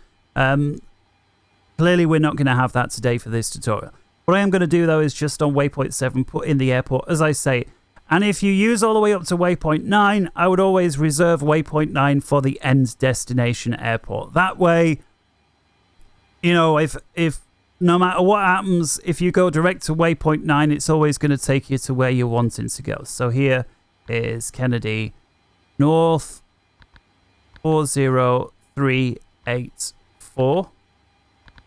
Speaker 1: Clearly, we're not going to have that today for this tutorial. What I am going to do, though, is just on waypoint 7, put in the airport, as I say. And if you use all the way up to waypoint 9, I would always reserve waypoint 9 for the end destination airport. That way, you know, if no matter what happens, if you go direct to waypoint 9, it's always going to take you to where you're wanting to go. So here is Kennedy North 403 784.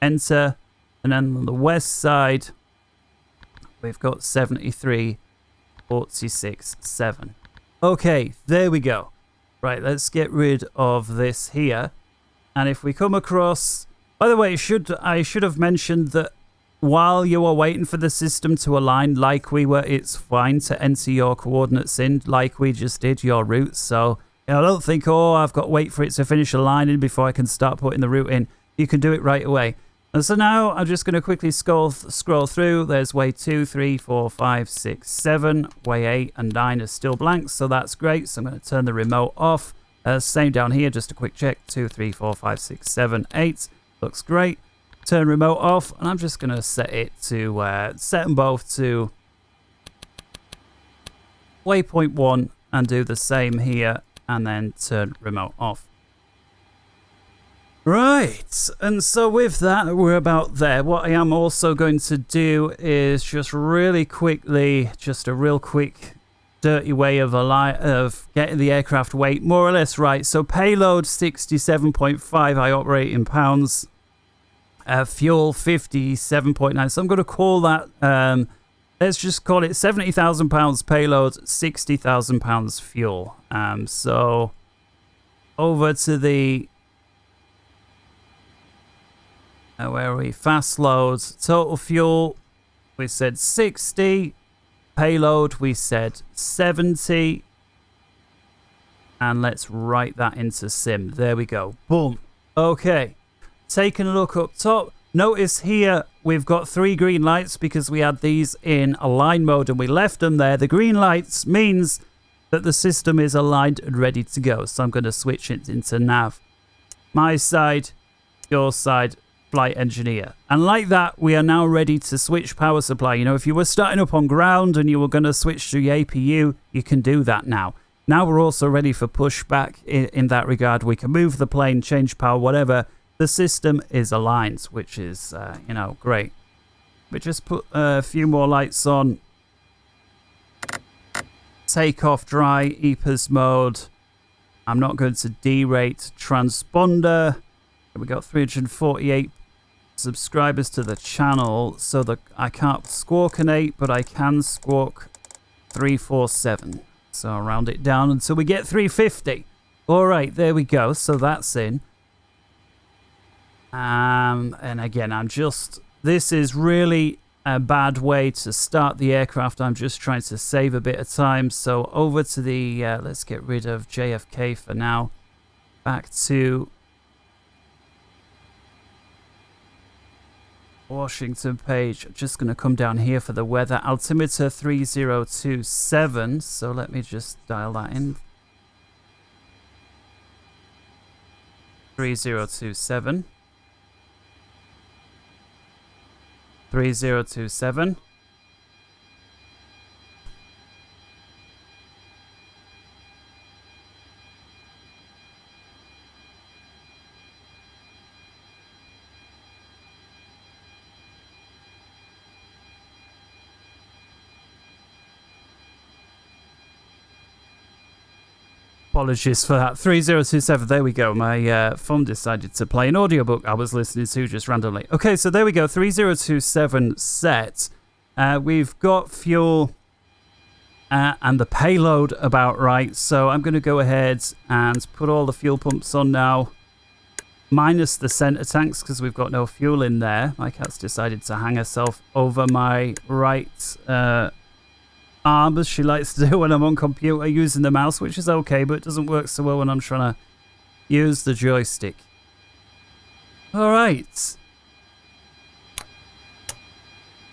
Speaker 1: Enter. And then on the west side, we've got 73.46.7. Okay, there we go. Right, let's get rid of this here. And if we come across... By the way, I should have mentioned that while you are waiting for the system to align like we were, it's fine to enter your coordinates in like we just did, your routes. So I don't think, oh, I've got to wait for it to finish aligning before I can start putting the route in. You can do it right away. And so now I'm just going to quickly scroll through. There's way 2, 3, 4, 5, 6, 7. Way 8 and 9 are still blank, so that's great. So I'm going to turn the remote off. Same down here, just a quick check. 2, 3, 4, 5, 6, 7, 8. Looks great. Turn remote off, and I'm just going to set it to set them both to waypoint 1 and do the same here, and then turn remote off. Right, and so with that, we're about there. What I am also going to do is just really quickly, just a real quick, dirty way of getting the aircraft weight more or less right. So payload 67.5, I operate in pounds. Fuel 57.9. So I'm going to call that, let's just call it 70,000 pounds payload, 60,000 pounds fuel. So over to the... where are we? Fast loads. Total fuel, we said 60. Payload, we said 70. And let's write that into sim. There we go. Boom. Okay. Taking a look up top. Notice here we've got 3 green lights because we had these in align mode and we left them there. The green lights means that the system is aligned and ready to go. So I'm going to switch it into nav. My side, your side, flight engineer. And like that, we are now ready to switch power supply. You know, if you were starting up on ground and you were going to switch to the APU, you can do that now. Now we're also ready for pushback in that regard. We can move the plane, change power, whatever. The system is aligned, which is, you know, great. We just put a few more lights on. Take off dry, EPAS mode. I'm not going to derate transponder. We got 348 subscribers to the channel, so that I can't squawkinate, but I can squawk 347. So I'll round it down until we get 350. All right, there we go. So that's in. And again, this is really a bad way to start the aircraft. I'm just trying to save a bit of time. So over to the, let's get rid of JFK for now. Back to Washington page. Just going to come down here for the weather. Altimeter 3027. So let me just dial that in. 3027. 3027. Apologies for that. 3027. There we go. My phone decided to play an audiobook I was listening to just randomly. Okay, so there we go. 3027 set. We've got fuel and the payload about right. So I'm going to go ahead and put all the fuel pumps on now. Minus the center tanks because we've got no fuel in there. My cat's decided to hang herself over my right arm, as she likes to do when I'm on computer using the mouse, which is okay, but it doesn't work so well when I'm trying to use the joystick. All right.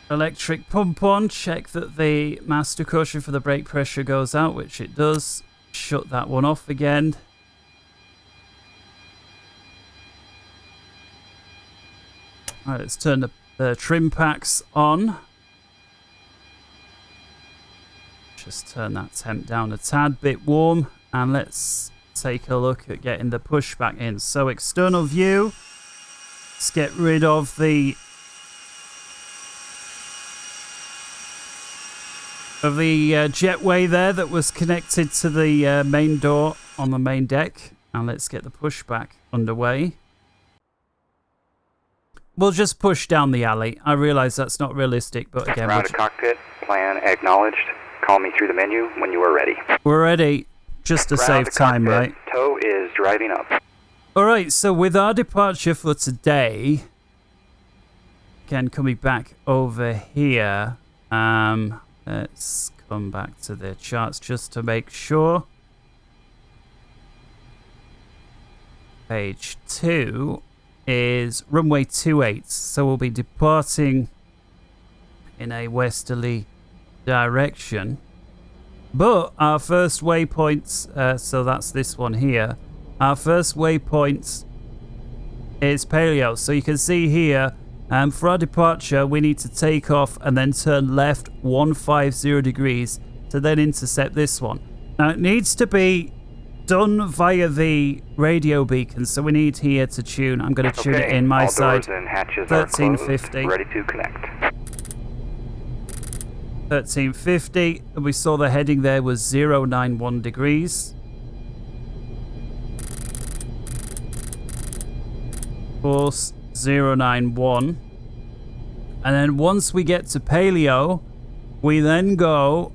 Speaker 1: Electric pump on. Check that the master caution for the brake pressure goes out, which it does. Shut that one off again. All right, let's turn the trim packs on. Just turn that temp down a tad bit warm, and let's take a look at getting the pushback in. So external view, let's get rid of the jetway there that was connected to the main door on the main deck, and let's get the pushback underway. we'll just push down the alley. I realize that's not realistic, but again,
Speaker 2: Round to cockpit, plan acknowledged. Call me through the menu when you are ready.
Speaker 1: We're ready, just to save time, right?
Speaker 2: Tow is driving up.
Speaker 1: Alright, so with our departure for today, again, coming back over here, let's come back to the charts just to make sure. Page 2 is runway 28, so we'll be departing in a westerly direction. But our first waypoint, so that's this one here, our first waypoint is Paleo. So you can see here, for our departure, we need to take off and then turn left 150 degrees to then intercept this one. Now it needs to be done via the radio beacon, so we need here to tune. I'm going to tune it in my side. 1350.
Speaker 2: Ready to connect.
Speaker 1: 1350, and we saw the heading there was 091 degrees. Course 091. And then once we get to Paleo, we then go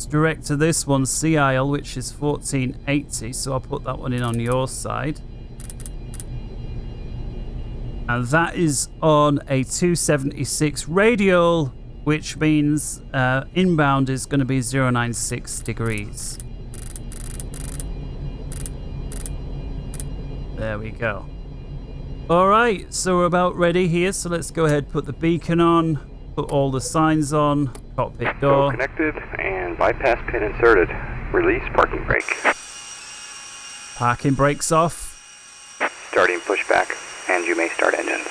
Speaker 1: direct to this one, Sea Isle, which is 1480. So I'll put that one in on your side. And that is on a 276 radial, which means inbound is going to be 096 degrees. There we go. Alright, so we're about ready here, so let's go ahead, put the beacon on, put all the signs on, cockpit door.
Speaker 2: Connected and bypass pin inserted. Release parking brake.
Speaker 1: Parking brakes off.
Speaker 2: Starting pushback, and you may start engines.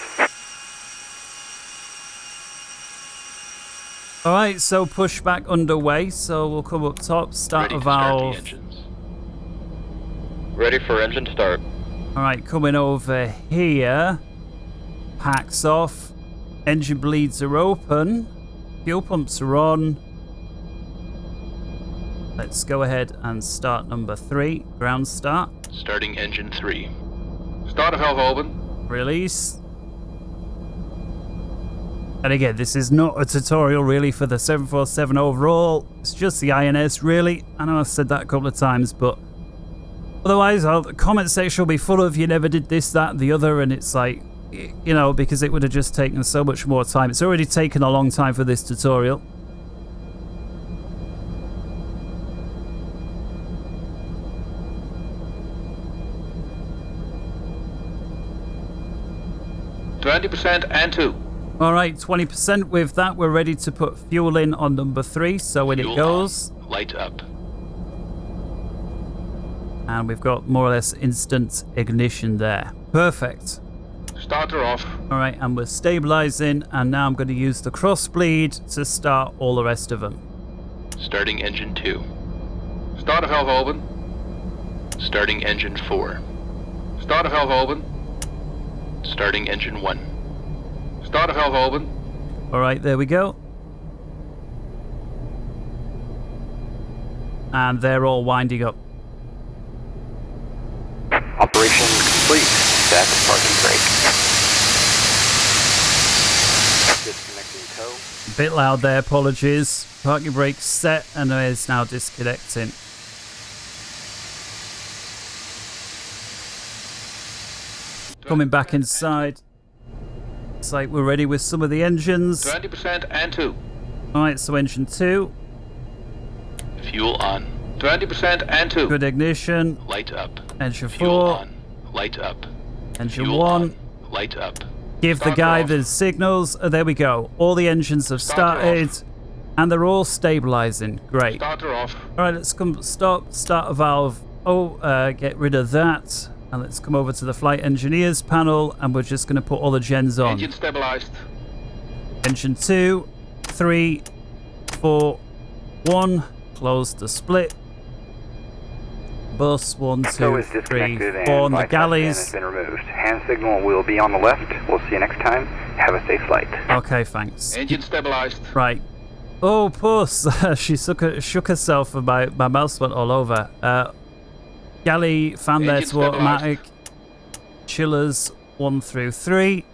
Speaker 1: Alright, so pushback underway, so we'll come up top, start a valve.
Speaker 3: Ready for engine start.
Speaker 1: Alright, coming over here. Packs off. Engine bleeds are open. Fuel pumps are on. Let's go ahead and start number 3. Ground start.
Speaker 3: Starting engine 3. Start valve open.
Speaker 1: Release. And again, this is not a tutorial really for the 747 overall. It's just the INS really. I know I've said that a couple of times, but otherwise, the comment section will be full of you never did this, that, and the other, and it's like, you know, because it would have just taken so much more time. It's already taken a long time for this tutorial.
Speaker 3: %, and 2.
Speaker 1: Alright, 20%. With that, we're ready to put fuel in on number 3, so when
Speaker 3: Fuel
Speaker 1: it goes...
Speaker 3: on. Light up.
Speaker 1: And we've got more or less instant ignition there. Perfect.
Speaker 3: Starter off.
Speaker 1: Alright, and we're stabilizing, and now I'm going to use the cross bleed to start all the rest of them.
Speaker 3: Starting engine 2. Starter valve open. Starting engine 4. Starter valve open. Starting engine 1. Starter valve open.
Speaker 1: Alright, there we go. And they're all winding up.
Speaker 2: Operation complete. Set parking brake. Disconnecting tow.
Speaker 1: A bit loud there, apologies. Parking brake set and is now disconnecting. Coming back inside. Looks like we're ready with some of the engines.
Speaker 3: 20% and 2.
Speaker 1: Alright, so engine 2.
Speaker 3: Fuel on. 20% and 2.
Speaker 1: Good ignition.
Speaker 3: Light up.
Speaker 1: Engine
Speaker 3: Fuel
Speaker 1: 4.
Speaker 3: on. Light up.
Speaker 1: Engine
Speaker 3: Fuel
Speaker 1: 1.
Speaker 3: on. Light up.
Speaker 1: Give the
Speaker 3: Starter
Speaker 1: guy
Speaker 3: off.
Speaker 1: the signals. Oh, there we go. All the engines have
Speaker 3: Starter
Speaker 1: started.
Speaker 3: off.
Speaker 1: And they're all stabilizing. Great.
Speaker 3: Starter off.
Speaker 1: Alright, let's come start a valve. Get rid of that. And let's come over to the flight engineers panel, and we're just going to put all the gens on.
Speaker 3: Engine stabilized.
Speaker 1: Engine 2, 3, 4, 1. Close the split. Bus 1,
Speaker 2: Tow
Speaker 1: 2,
Speaker 2: is
Speaker 1: 3,
Speaker 2: disconnected
Speaker 1: 4 on
Speaker 2: and
Speaker 1: the
Speaker 2: bypass pin has
Speaker 1: galleys.
Speaker 2: been removed. Hand signal will be on the left. We'll see you next time. Have a safe flight.
Speaker 1: Okay, thanks.
Speaker 3: Engine stabilized.
Speaker 1: Right. Oh, puss. She shook herself and my mouse went all over. Galley, fan there
Speaker 3: Engine
Speaker 1: to automatic. Chillers 1 through 3.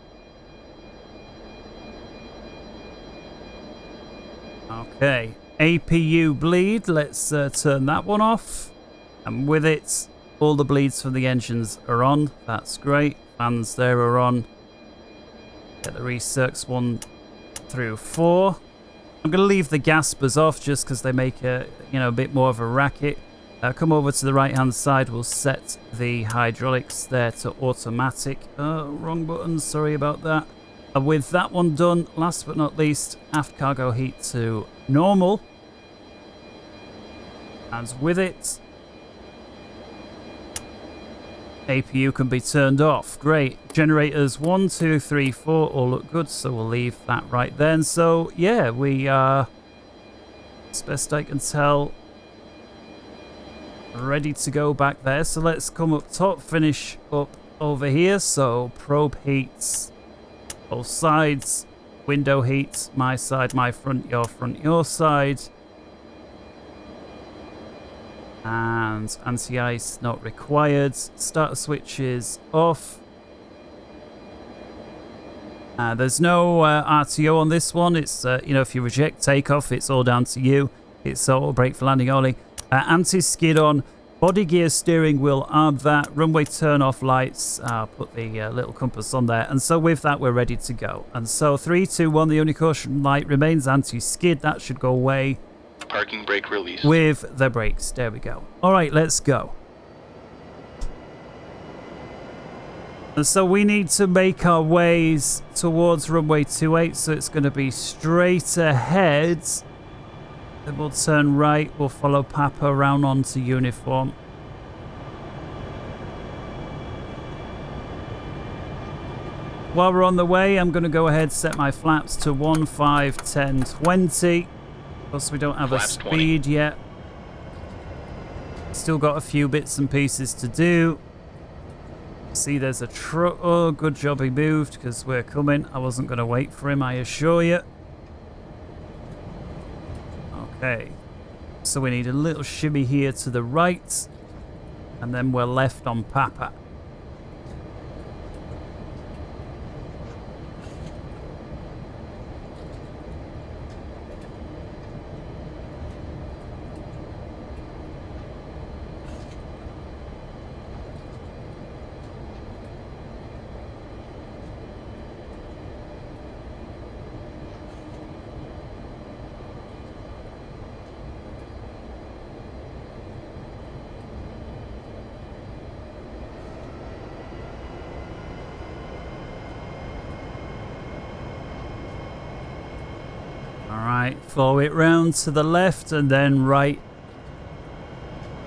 Speaker 1: Okay, APU bleed. Let's turn that one off. And with it, all the bleeds from the engines are on. That's great. Fans there are on. Get the recircs 1 through 4. I'm going to leave the gaspers off just because they make a bit more of a racket. Come over to the right hand side. We'll set the hydraulics there to automatic. Wrong button. Sorry about that. And with that one done, last but not least, aft cargo heat to normal. And with it, APU can be turned off. Great. Generators 1, 2, 3, 4 all look good, so we'll leave that right then. So yeah, we are, as best I can tell, ready to go back there. So let's come up top, finish up over here. So probe heats both sides, window heats, my side, my front, your side. And anti-ice not required. Starter switch is off. There's no RTO on this one. It's, if you reject takeoff, it's all down to you. It's auto brake for landing only. Anti-skid on. Body gear steering wheel arm that. Runway turn off lights. I'll put the little compass on there. And so with that, we're ready to go. And so 3, 2, 1, the only caution light remains anti-skid. That should go away.
Speaker 3: Parking brake release.
Speaker 1: With the brakes. There we go. All right, let's go. And so we need to make our ways towards runway 28. So it's going to be straight ahead. Then we'll turn right. We'll follow Papa around onto uniform. While we're on the way, I'm going to go ahead set my flaps to 1, 5, 10, 20. Plus we don't have a speed yet. Still got a few bits and pieces to do. See, there's a truck. Oh, good job he moved because we're coming. I wasn't going to wait for him, I assure you. Okay. So we need a little shimmy here to the right. And then we're left on Papa. Follow it round to the left and then right.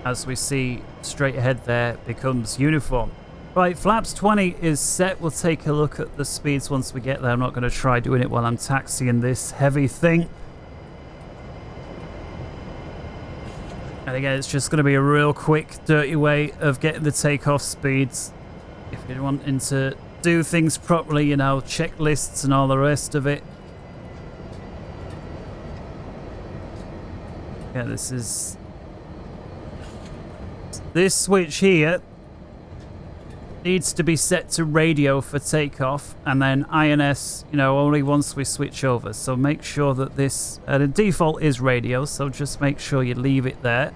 Speaker 1: As we see straight ahead there becomes uniform. Right, flaps 20 is set. We'll take a look at the speeds once we get there. I'm not going to try doing it while I'm taxiing this heavy thing. And again, it's just going to be a real quick, dirty way of getting the takeoff speeds. If you're wanting to do things properly, checklists and all the rest of it. Yeah, this switch here needs to be set to radio for takeoff, and then INS, only once we switch over. So make sure that this, the default is radio, so just make sure you leave it there.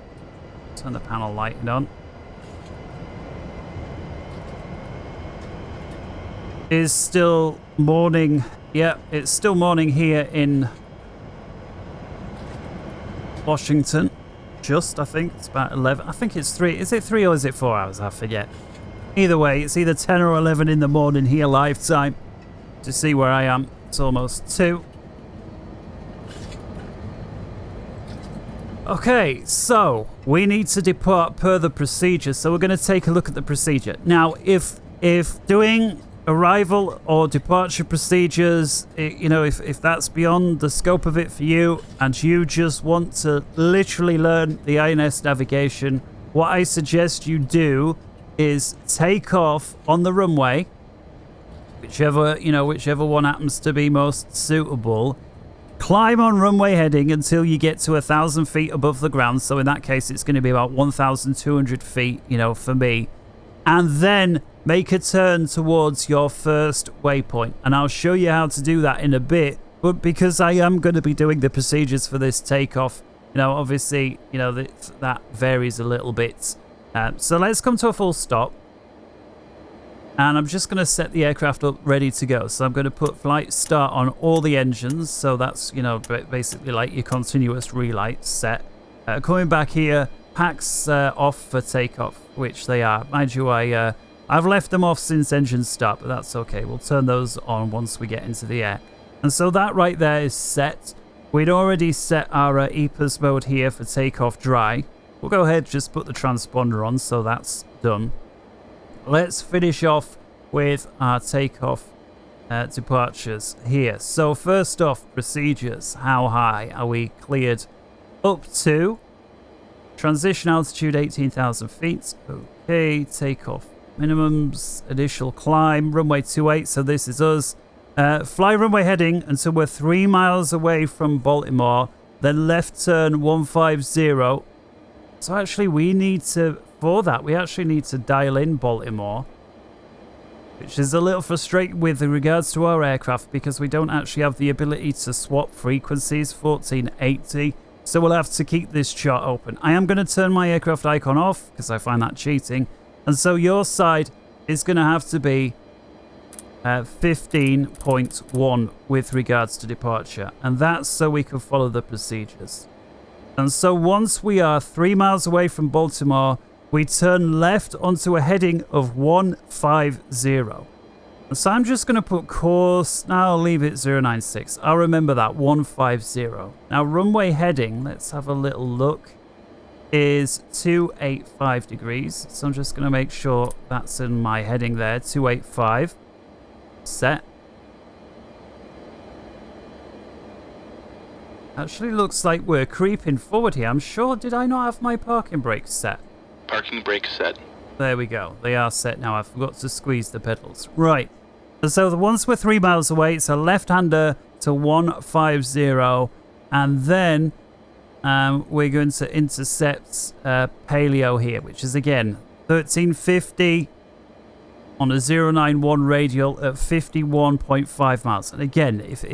Speaker 1: Turn the panel lighting on. Is still morning. Yeah, it's still morning here in Washington. I think it's about 11. I think it's 3. Is it 3 or is it 4 hours? I forget. Either way, it's either 10 or 11 in the morning here live time. To see where I am, it's almost 2. Okay, so we need to depart per the procedure. So we're going to take a look at the procedure. Now, if doing arrival or departure procedures, if that's beyond the scope of it for you and you just want to literally learn the INS navigation, what I suggest you do is take off on the runway, whichever one happens to be most suitable. Climb on runway heading until you get to 1,000 feet above the ground. So in that case, it's going to be about 1,200 feet, for me. And then make a turn towards your first waypoint. And I'll show you how to do that in a bit. But because I am going to be doing the procedures for this takeoff, you know, obviously, you know, that varies a little bit. So let's come to a full stop. And I'm just going to set the aircraft up ready to go. So I'm going to put flight start on all the engines. So that's, you know, basically like your continuous relight set. Coming back here, packs off for takeoff, which they are. Mind you, I've left them off since engine start, but that's okay. We'll turn those on once we get into the air. And so that right there is set. We'd already set our EPAS mode here for takeoff dry. We'll go ahead, just put the transponder on, so that's done. Let's finish off with our takeoff departures here. So first off, procedures. How high are we cleared up to? Transition altitude 18,000 feet. Okay, takeoff minimums, initial climb, runway 28, so this is us. Fly runway heading until we're 3 miles away from Baltimore, then left turn 150. So actually we need to, for that, we actually need to dial in Baltimore, which is a little frustrating with regards to our aircraft because we don't actually have the ability to swap frequencies, 1480. So we'll have to keep this chart open. I am going to turn my aircraft icon off because I find that cheating. And so your side is going to have to be 15.1 with regards to departure. And that's so we can follow the procedures. And so once we are 3 miles away from Baltimore, we turn left onto a heading of 150. And so I'm just going to put course. Now I'll leave it 096. I'll remember that, 150. Now runway heading, let's have a little look, is 285 degrees. So I'm just going to make sure that's in my heading there, 285. Set. Actually looks like we're creeping forward here. I'm sure, did I not have my parking brakes set?
Speaker 3: Parking brake set.
Speaker 1: There we go. They are set now. I forgot to squeeze the pedals. Right. So once we're 3 miles away, it's a left-hander to 150. And then we're going to intercept Paleo here, which is, again, 1350 on a 091 radial at 51.5 miles. And again, if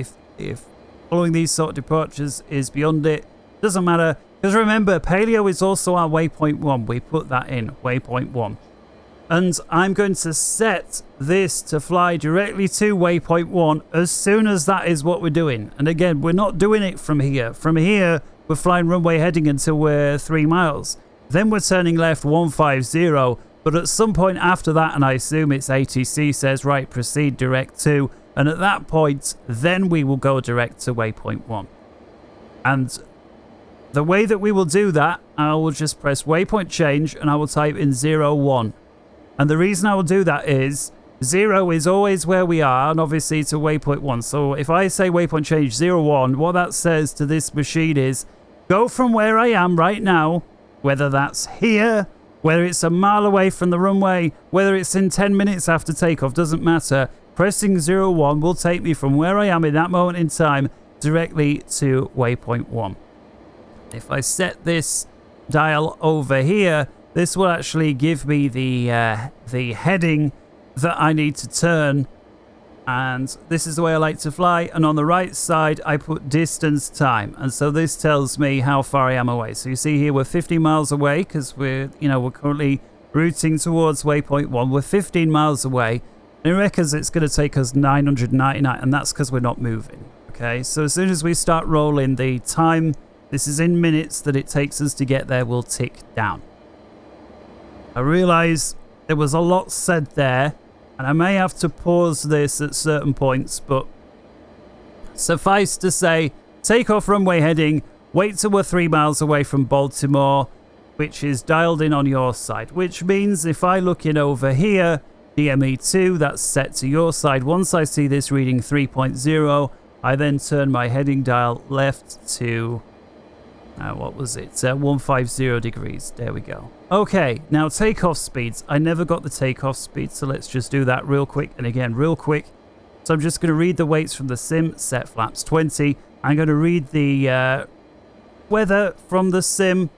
Speaker 1: following these sort of departures is beyond it, doesn't matter. Because remember, Paleo is also our waypoint 1. We put that in, waypoint 1. And I'm going to set this to fly directly to waypoint 1 as soon as that is what we're doing. And again, we're not doing it from here. From here, we're flying runway heading until we're 3 miles. Then we're turning left 150. But at some point after that, and I assume it's ATC says, right, proceed direct to. And at that point, then we will go direct to waypoint 1. And the way that we will do that, I will just press waypoint change and I will type in 01. And the reason I will do that is 0 is always where we are, and obviously to waypoint 1. So if I say waypoint change 01, what that says to this machine is go from where I am right now, whether that's here, whether it's a mile away from the runway, whether it's in 10 minutes after takeoff, doesn't matter. Pressing 01 will take me from where I am in that moment in time directly to waypoint 1. If I set this dial over here, this will actually give me the heading that I need to turn. And this is the way I like to fly. And on the right side, I put distance time. And so this tells me how far I am away. So you see here, we're 50 miles away because we're currently routing towards waypoint 1. We're 15 miles away. And it reckons it's going to take us 999. And that's because we're not moving. Okay, so as soon as we start rolling, the time, this is in minutes, that it takes us to get there will tick down. I realise there was a lot said there, and I may have to pause this at certain points, but suffice to say, take off runway heading, wait till we're 3 miles away from Baltimore, which is dialed in on your side, which means if I look in over here, DME2, that's set to your side. Once I see this reading 3.0, I then turn my heading dial left to, what was it? 150 degrees. There we go. Okay, now takeoff speeds. I never got the takeoff speed, so let's just do that real quick. And again, real quick. So I'm just going to read the weights from the sim, set flaps 20. I'm going to read the weather from the sim.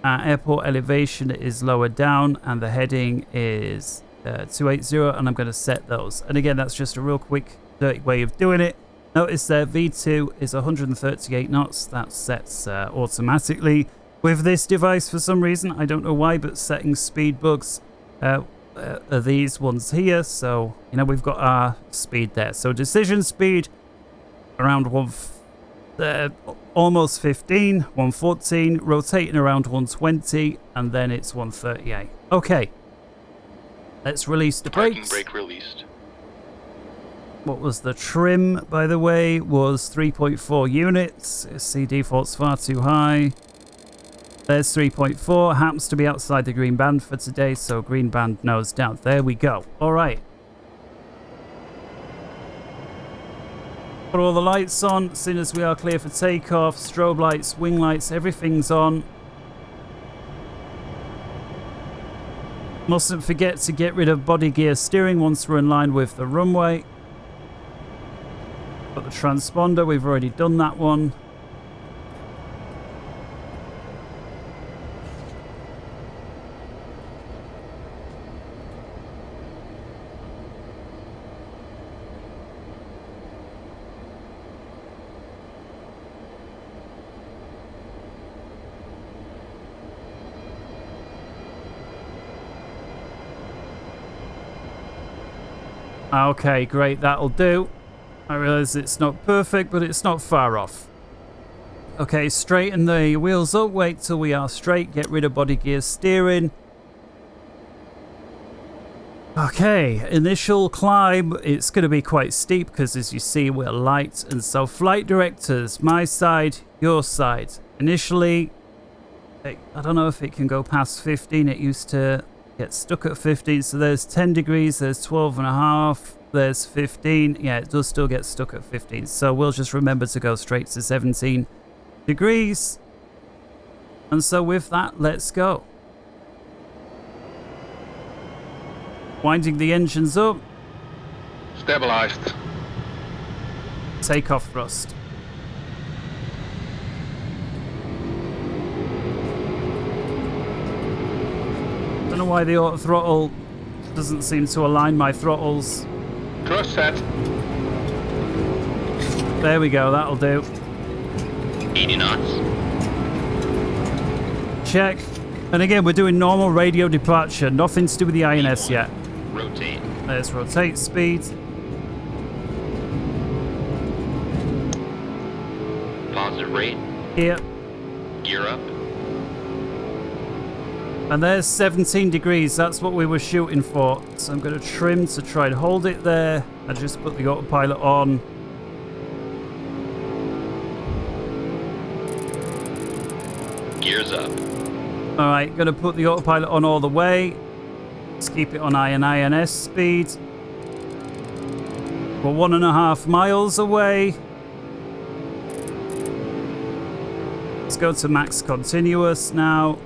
Speaker 1: Airport elevation is lower down, and the heading is 280, and I'm going to set those. And again, that's just a real quick, dirty way of doing it. Notice there V2 is 138 knots. That sets automatically with this device for some reason. I don't know why, but setting speed bugs are these ones here. So, you know, we've got our speed there. So decision speed around almost 15, 114, rotating around 120, and then it's 138. Okay. Let's release the brakes.
Speaker 3: Parking brake released.
Speaker 1: What was the trim, by the way, was 3.4 units. See, default's far too high. There's 3.4. Happens to be outside the green band for today, so green band nose down. There we go. All right. Put all the lights on as soon as we are clear for takeoff. Strobe lights, wing lights, everything's on. Mustn't forget to get rid of body gear steering once we're in line with the runway. Got the transponder, we've already done that one. Okay, great, that'll do. I realize it's not perfect, but it's not far off. Okay, straighten the wheels up, wait till we are straight, get rid of body gear steering. Okay, initial climb, it's going to be quite steep because as you see we're light, and so flight directors, my side, your side. Initially, I don't know if it can go past 15, it used to get stuck at 15, so there's 10 degrees, there's 12 and a half. There's 15. Yeah, it does still get stuck at 15. So we'll just remember to go straight to 17 degrees. And so with that, let's go. Winding the engines up.
Speaker 3: Stabilized.
Speaker 1: Takeoff thrust. Don't know why the auto throttle doesn't seem to align my throttles.
Speaker 3: Thrust set.
Speaker 1: There we go, that'll do.
Speaker 3: 80 knots.
Speaker 1: Check. And again, we're doing normal radio departure. Nothing to do with the INS yet.
Speaker 3: Rotate.
Speaker 1: There's rotate speed.
Speaker 3: Positive rate.
Speaker 1: Here.
Speaker 3: Gear up.
Speaker 1: And there's 17 degrees. That's what we were shooting for. So I'm going to trim to try and hold it there. I just put the autopilot on.
Speaker 3: Gears up.
Speaker 1: All right, going to put the autopilot on all the way. Let's keep it on INS speed. We're 1.5 miles away. Let's go to max continuous now.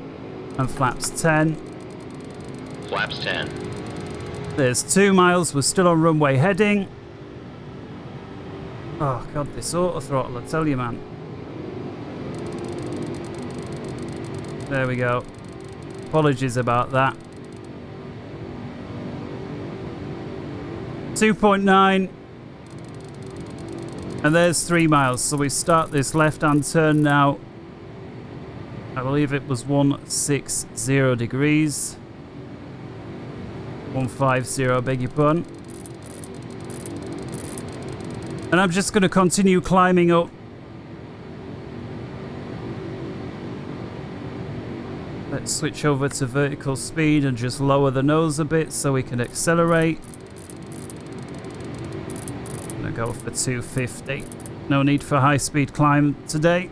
Speaker 1: And flaps 10.
Speaker 3: Flaps 10.
Speaker 1: There's 2 miles. We're still on runway heading. Oh, God, this auto throttle, I tell you, man. There we go. Apologies about that. 2.9. And there's 3 miles. So we start this left-hand turn now. I believe it was 160 degrees. 150, beg your pardon. And I'm just going to continue climbing up. Let's switch over to vertical speed and just lower the nose a bit so we can accelerate. I'm going to go for 250. No need for high-speed climb today.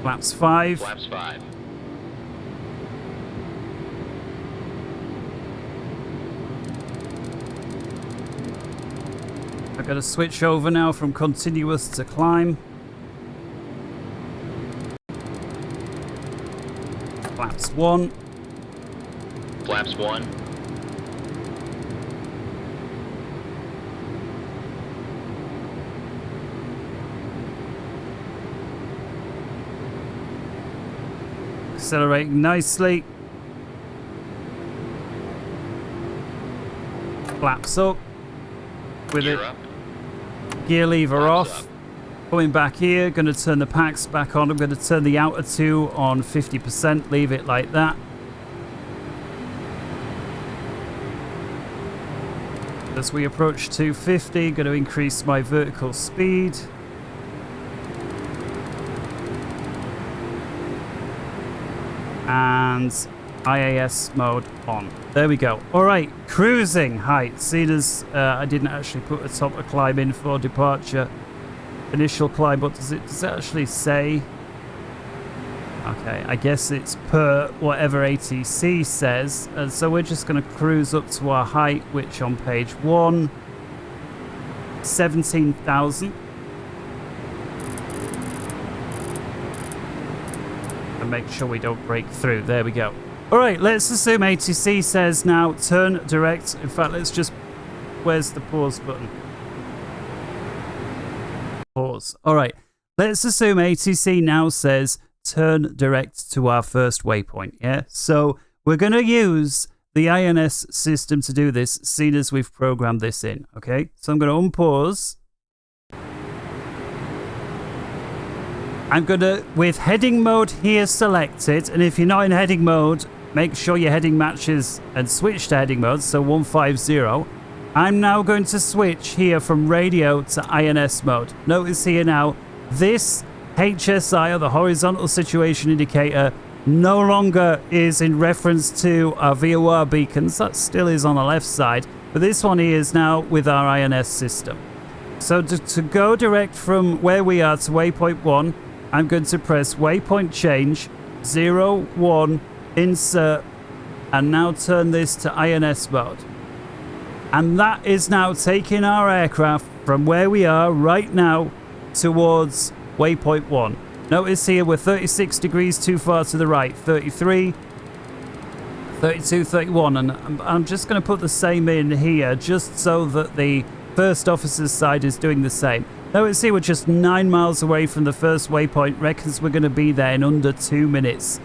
Speaker 1: Flaps 5.
Speaker 3: Flaps 5.
Speaker 1: I've got to switch over now from continuous to climb. Flaps 1.
Speaker 3: Flaps 1.
Speaker 1: Accelerating nicely. Flaps up. With
Speaker 3: Gear
Speaker 1: it.
Speaker 3: up.
Speaker 1: Gear lever
Speaker 3: Flaps
Speaker 1: off.
Speaker 3: up.
Speaker 1: Coming back here, going to turn the packs back on. I'm going to turn the outer two on 50%, leave it like that. As we approach 250, going to increase my vertical speed. And IAS mode on. There we go. All right, cruising height. Seeing as I didn't actually put a top of climb in for departure. Initial climb, but does it actually say? Okay, I guess it's per whatever ATC says. And so we're just going to cruise up to our height, which on page 1, 17,000. And make sure we don't break through. There we go. All right, let's assume ATC says now turn direct. In fact, let's just... Where's the pause button? Pause. All right, let's assume ATC now says turn direct to our first waypoint. Yeah, so we're going to use the INS system to do this, seeing as we've programmed this in. Okay, so I'm going to unpause. I'm going to, with heading mode here selected, and if you're not in heading mode, make sure your heading matches and switch to heading mode, so 150. I'm now going to switch here from radio to INS mode. Notice here now, this HSI, or the horizontal situation indicator, no longer is in reference to our VOR beacons. That still is on the left side, but this one here is now with our INS system. So to go direct from where we are to waypoint 1, I'm going to press waypoint change, 0, 1, insert, and now turn this to INS mode. And that is now taking our aircraft from where we are right now towards waypoint 1. Notice here we're 36 degrees too far to the right, 33, 32, 31, and I'm just going to put the same in here just so that the first officer's side is doing the same. Notice here we're just 9 miles away from the first waypoint, reckons we're going to be there in under 2 minutes.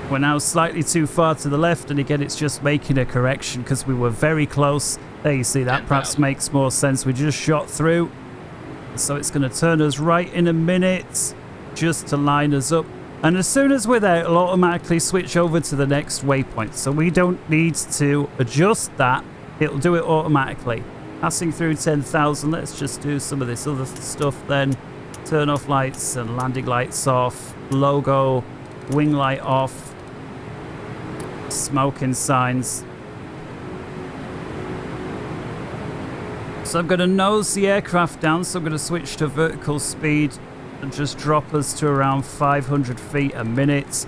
Speaker 1: We're now slightly too far to the left, and again it's just making a correction because we were very close. There you see, that perhaps makes more sense. We just shot through, so it's going to turn us right in a minute just to line us up, and as soon as we're there it'll automatically switch over to the next waypoint, so we don't need to adjust that. It'll do it automatically. Passing through 10,000, let's just do some of this other stuff then. Turn off lights and landing lights off, logo, wing light off, smoking signs. So I'm going to nose the aircraft down, so I'm going to switch to vertical speed and just drop us to around 500 feet a minute.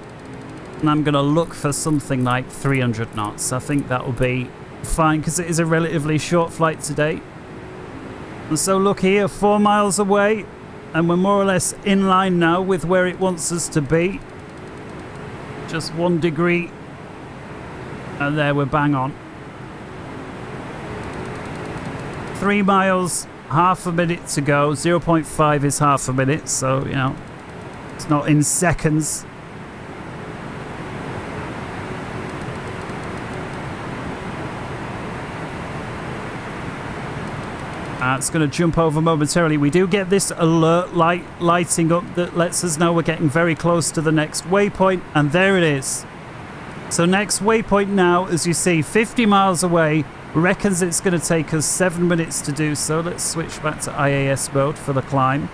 Speaker 1: And I'm going to look for something like 300 knots. I think that will be fine because it is a relatively short flight today. And so look here, 4 miles away, and we're more or less in line now with where it wants us to be. Just 1 degree, and there we're bang on. 3 miles, half a minute to go. 0.5 is half a minute, so you know it's not in seconds. It's going to jump over momentarily. We do get this alert light lighting up that lets us know we're getting very close to the next waypoint, and there it is. So next waypoint now, as you see, 50 miles away, reckons it's going to take us 7 minutes to do so. Let's switch back to IAS mode for the climb.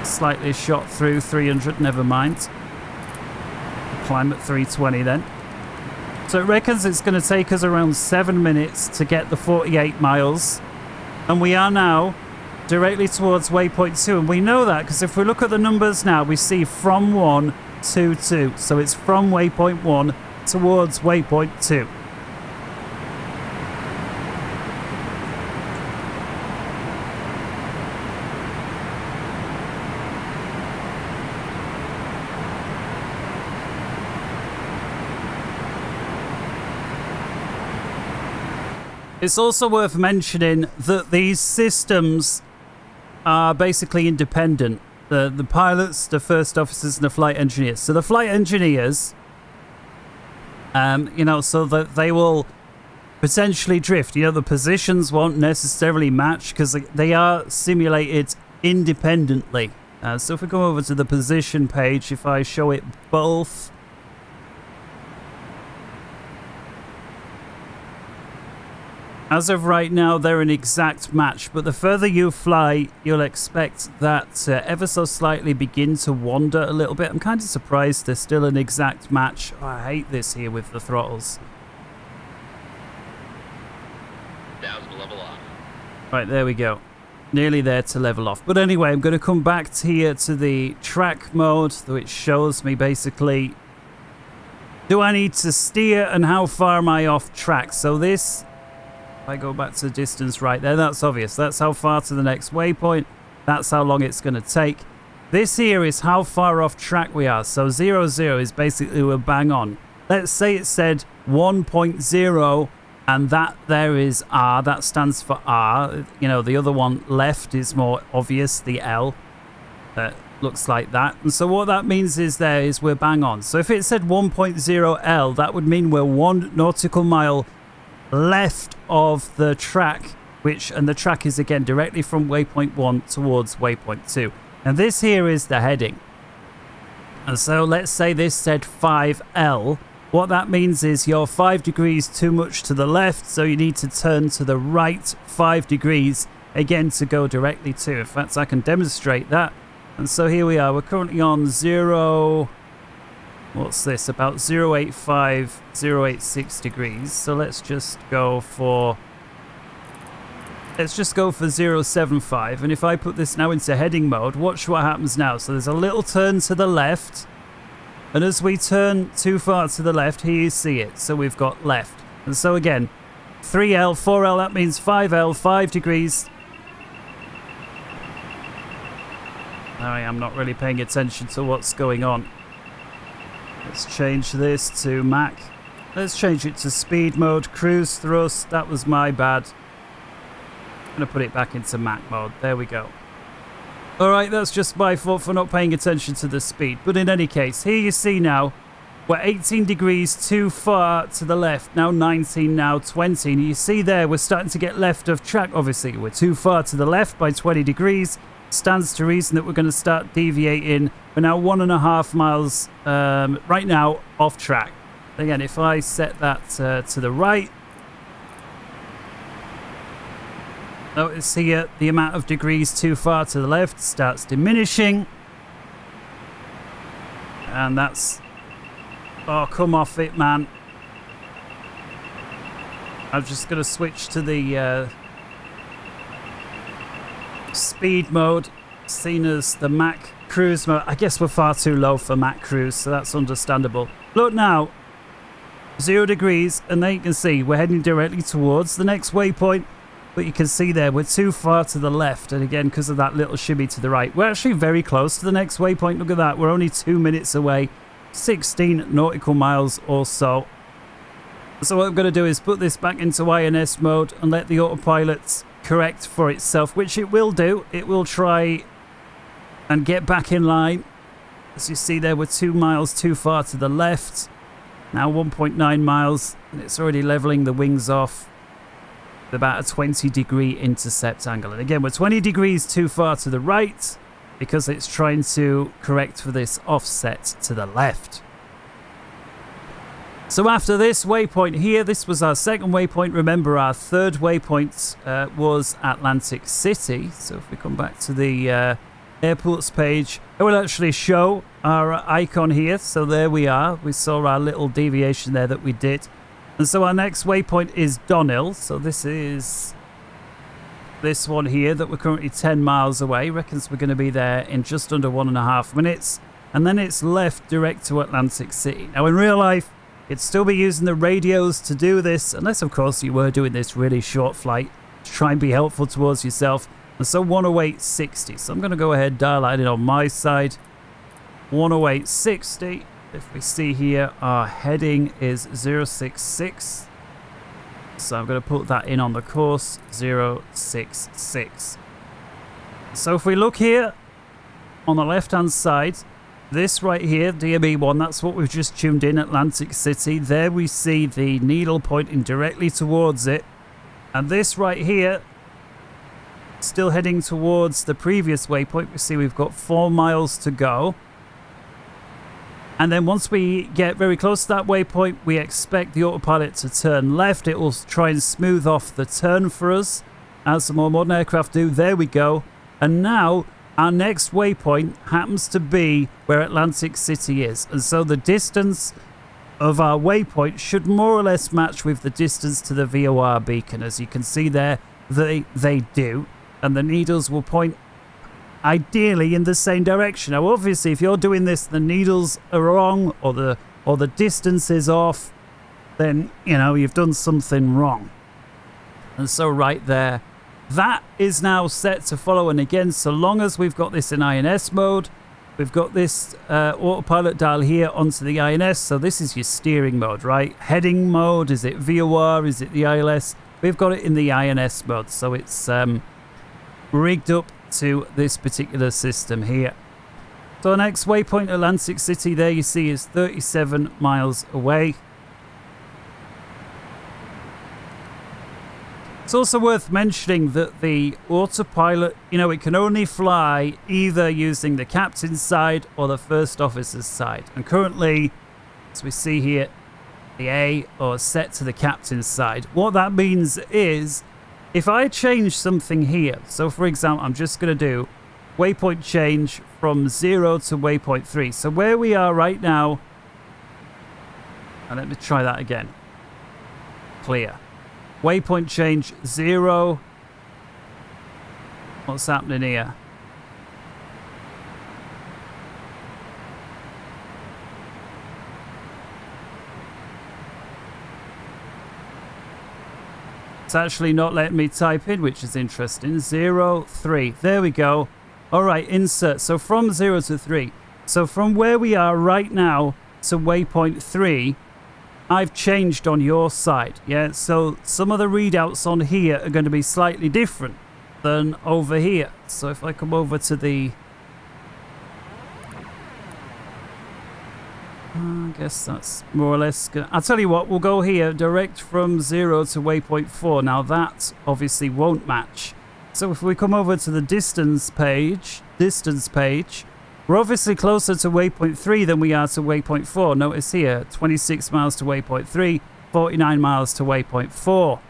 Speaker 1: Slightly shot through 300, never mind. Climb at 320 then. So it reckons it's going to take us around 7 minutes to get the 48 miles. And we are now directly towards waypoint 2. And we know that because if we look at the numbers now, we see from 1 to 2. So it's from waypoint 1 towards waypoint 2. It's also worth mentioning that these systems are basically independent. The pilots, the first officers, and the flight engineers. So the flight engineers, you know, so that they will potentially drift. You know, the positions won't necessarily match because they are simulated independently. So if we go over to the position page, if I show it both, as of right now, they're an exact match, but the further you fly, you'll expect that to ever so slightly begin to wander a little bit. I'm kind of surprised they're still an exact match. Oh, I hate this here with the throttles.
Speaker 3: Down to level off.
Speaker 1: Right, there we go. Nearly there to level off. But anyway, I'm going to come back here to the track mode, which shows me basically, do I need to steer and how far am I off track? So this, if I go back to the distance right there, that's obvious. That's how far to the next waypoint. That's how long it's going to take. This here is how far off track we are. So 00 is basically we're bang on. Let's say it said 1.0 and that there is R. That stands for R. You know, the other one left is more obvious, the L. That looks like that. And so what that means is we're bang on. So if it said 1.0 L, that would mean we're 1 nautical mile left of the track, and the track is again directly from waypoint 1 towards waypoint 2. And this here is the heading. And so let's say this said 5L. What that means is you're 5 degrees too much to the left, so you need to turn to the right 5 degrees again to go directly to. In fact, I can demonstrate that. And so here we are. We're currently on 0. What's this? About 0.85, 0.86 degrees. So let's just go for 0.75. And if I put this now into heading mode, watch what happens now. So there's a little turn to the left. And as we turn too far to the left, here you see it. So we've got left. And so again, 3L, 4L, that means 5L, 5 degrees. I am not really paying attention to what's going on. Let's change this to Mach. Let's change it to speed mode, cruise thrust. That was my bad. I'm going to put it back into Mach mode. There we go. Alright, that's just my fault for not paying attention to the speed. But in any case, here you see now, we're 18 degrees too far to the left. Now 19, now 20. And you see there, we're starting to get left of track, obviously. We're too far to the left by 20 degrees. Stands to reason that we're going to start deviating. We're now 1.5 miles right now off track. Again, if I set that to the right, notice here the amount of degrees too far to the left starts diminishing. And that's... Oh, come off it, man. I'm just going to switch to the speed mode, seen as the Mach cruise mode. I guess we're far too low for Mach cruise, so that's understandable. Look now, 0 degrees, and there you can see we're heading directly towards the next waypoint. But you can see there, we're too far to the left. And again, because of that little shimmy to the right, we're actually very close to the next waypoint. Look at that. We're only 2 minutes away. 16 nautical miles or so. So what I'm going to do is put this back into INS mode and let the autopilot correct for itself, which it will do. It will try and get back in line. As you see there, we're 2 miles too far to the left. Now 1.9 miles, and it's already leveling the wings off. About a 20-degree intercept angle. And again, we're 20 degrees too far to the right because it's trying to correct for this offset to the left. So after this waypoint here, this was our second waypoint. Remember, our third waypoint was Atlantic City. So if we come back to the airports page, it will actually show our icon here. So there we are. We saw our little deviation there that we did. And so our next waypoint is Donnell. So this is this one here that we're currently 10 miles away. Reckons we're going to be there in just under 1.5 minutes. And then it's left direct to Atlantic City. Now in real life, you'd still be using the radios to do this. Unless, of course, you were doing this really short flight to try and be helpful towards yourself. And so 108.60. So I'm going to go ahead and dial that in on my side. 108.60. If we see here, our heading is 066. So I'm going to put that in on the course, 066. So if we look here on the left-hand side, this right here, DME1, that's what we've just tuned in, Atlantic City. There we see the needle pointing directly towards it. And this right here, still heading towards the previous waypoint. We see we've got 4 miles to go. And then once we get very close to that waypoint, we expect the autopilot to turn left. It will try and smooth off the turn for us, as the more modern aircraft do. There we go. And now our next waypoint happens to be where Atlantic City is. And so the distance of our waypoint should more or less match with the distance to the VOR beacon. As you can see there, they do. And the needles will point ideally in the same direction. Now, obviously, if you're doing this, the needles are wrong or the distance is off, then, you know, you've done something wrong. And so right there, that is now set to follow. And again, so long as we've got this in INS mode, we've got this autopilot dial here onto the INS. So this is your steering mode, right? Heading mode, is it VOR, is it the ILS? We've got it in the INS mode. So it's rigged up to this particular system here. So our next waypoint, Atlantic City, there you see is 37 miles away. It's also worth mentioning that the autopilot, you know, it can only fly either using the captain's side or the first officer's side. And currently, as we see here, the A are set to the captain's side. What that means is, if I change something here, so for example, I'm just going to do waypoint change from 0 to waypoint 3. So where we are right now, and let me try that again. Clear. Waypoint change 0. What's happening here? It's actually not letting me type in, which is interesting. 0, 3. There we go. All right, insert. So from 0 to 3. So from where we are right now to waypoint 3, I've changed on your side. Yeah, so some of the readouts on here are going to be slightly different than over here. So if I come over to the... I guess that's more or less good. I'll tell you what, we'll go here direct from 0 to waypoint 4. Now that obviously won't match. So if we come over to the distance page, we're obviously closer to waypoint 3 than we are to waypoint 4. Notice here, 26 miles to waypoint 3, 49 miles to waypoint 4.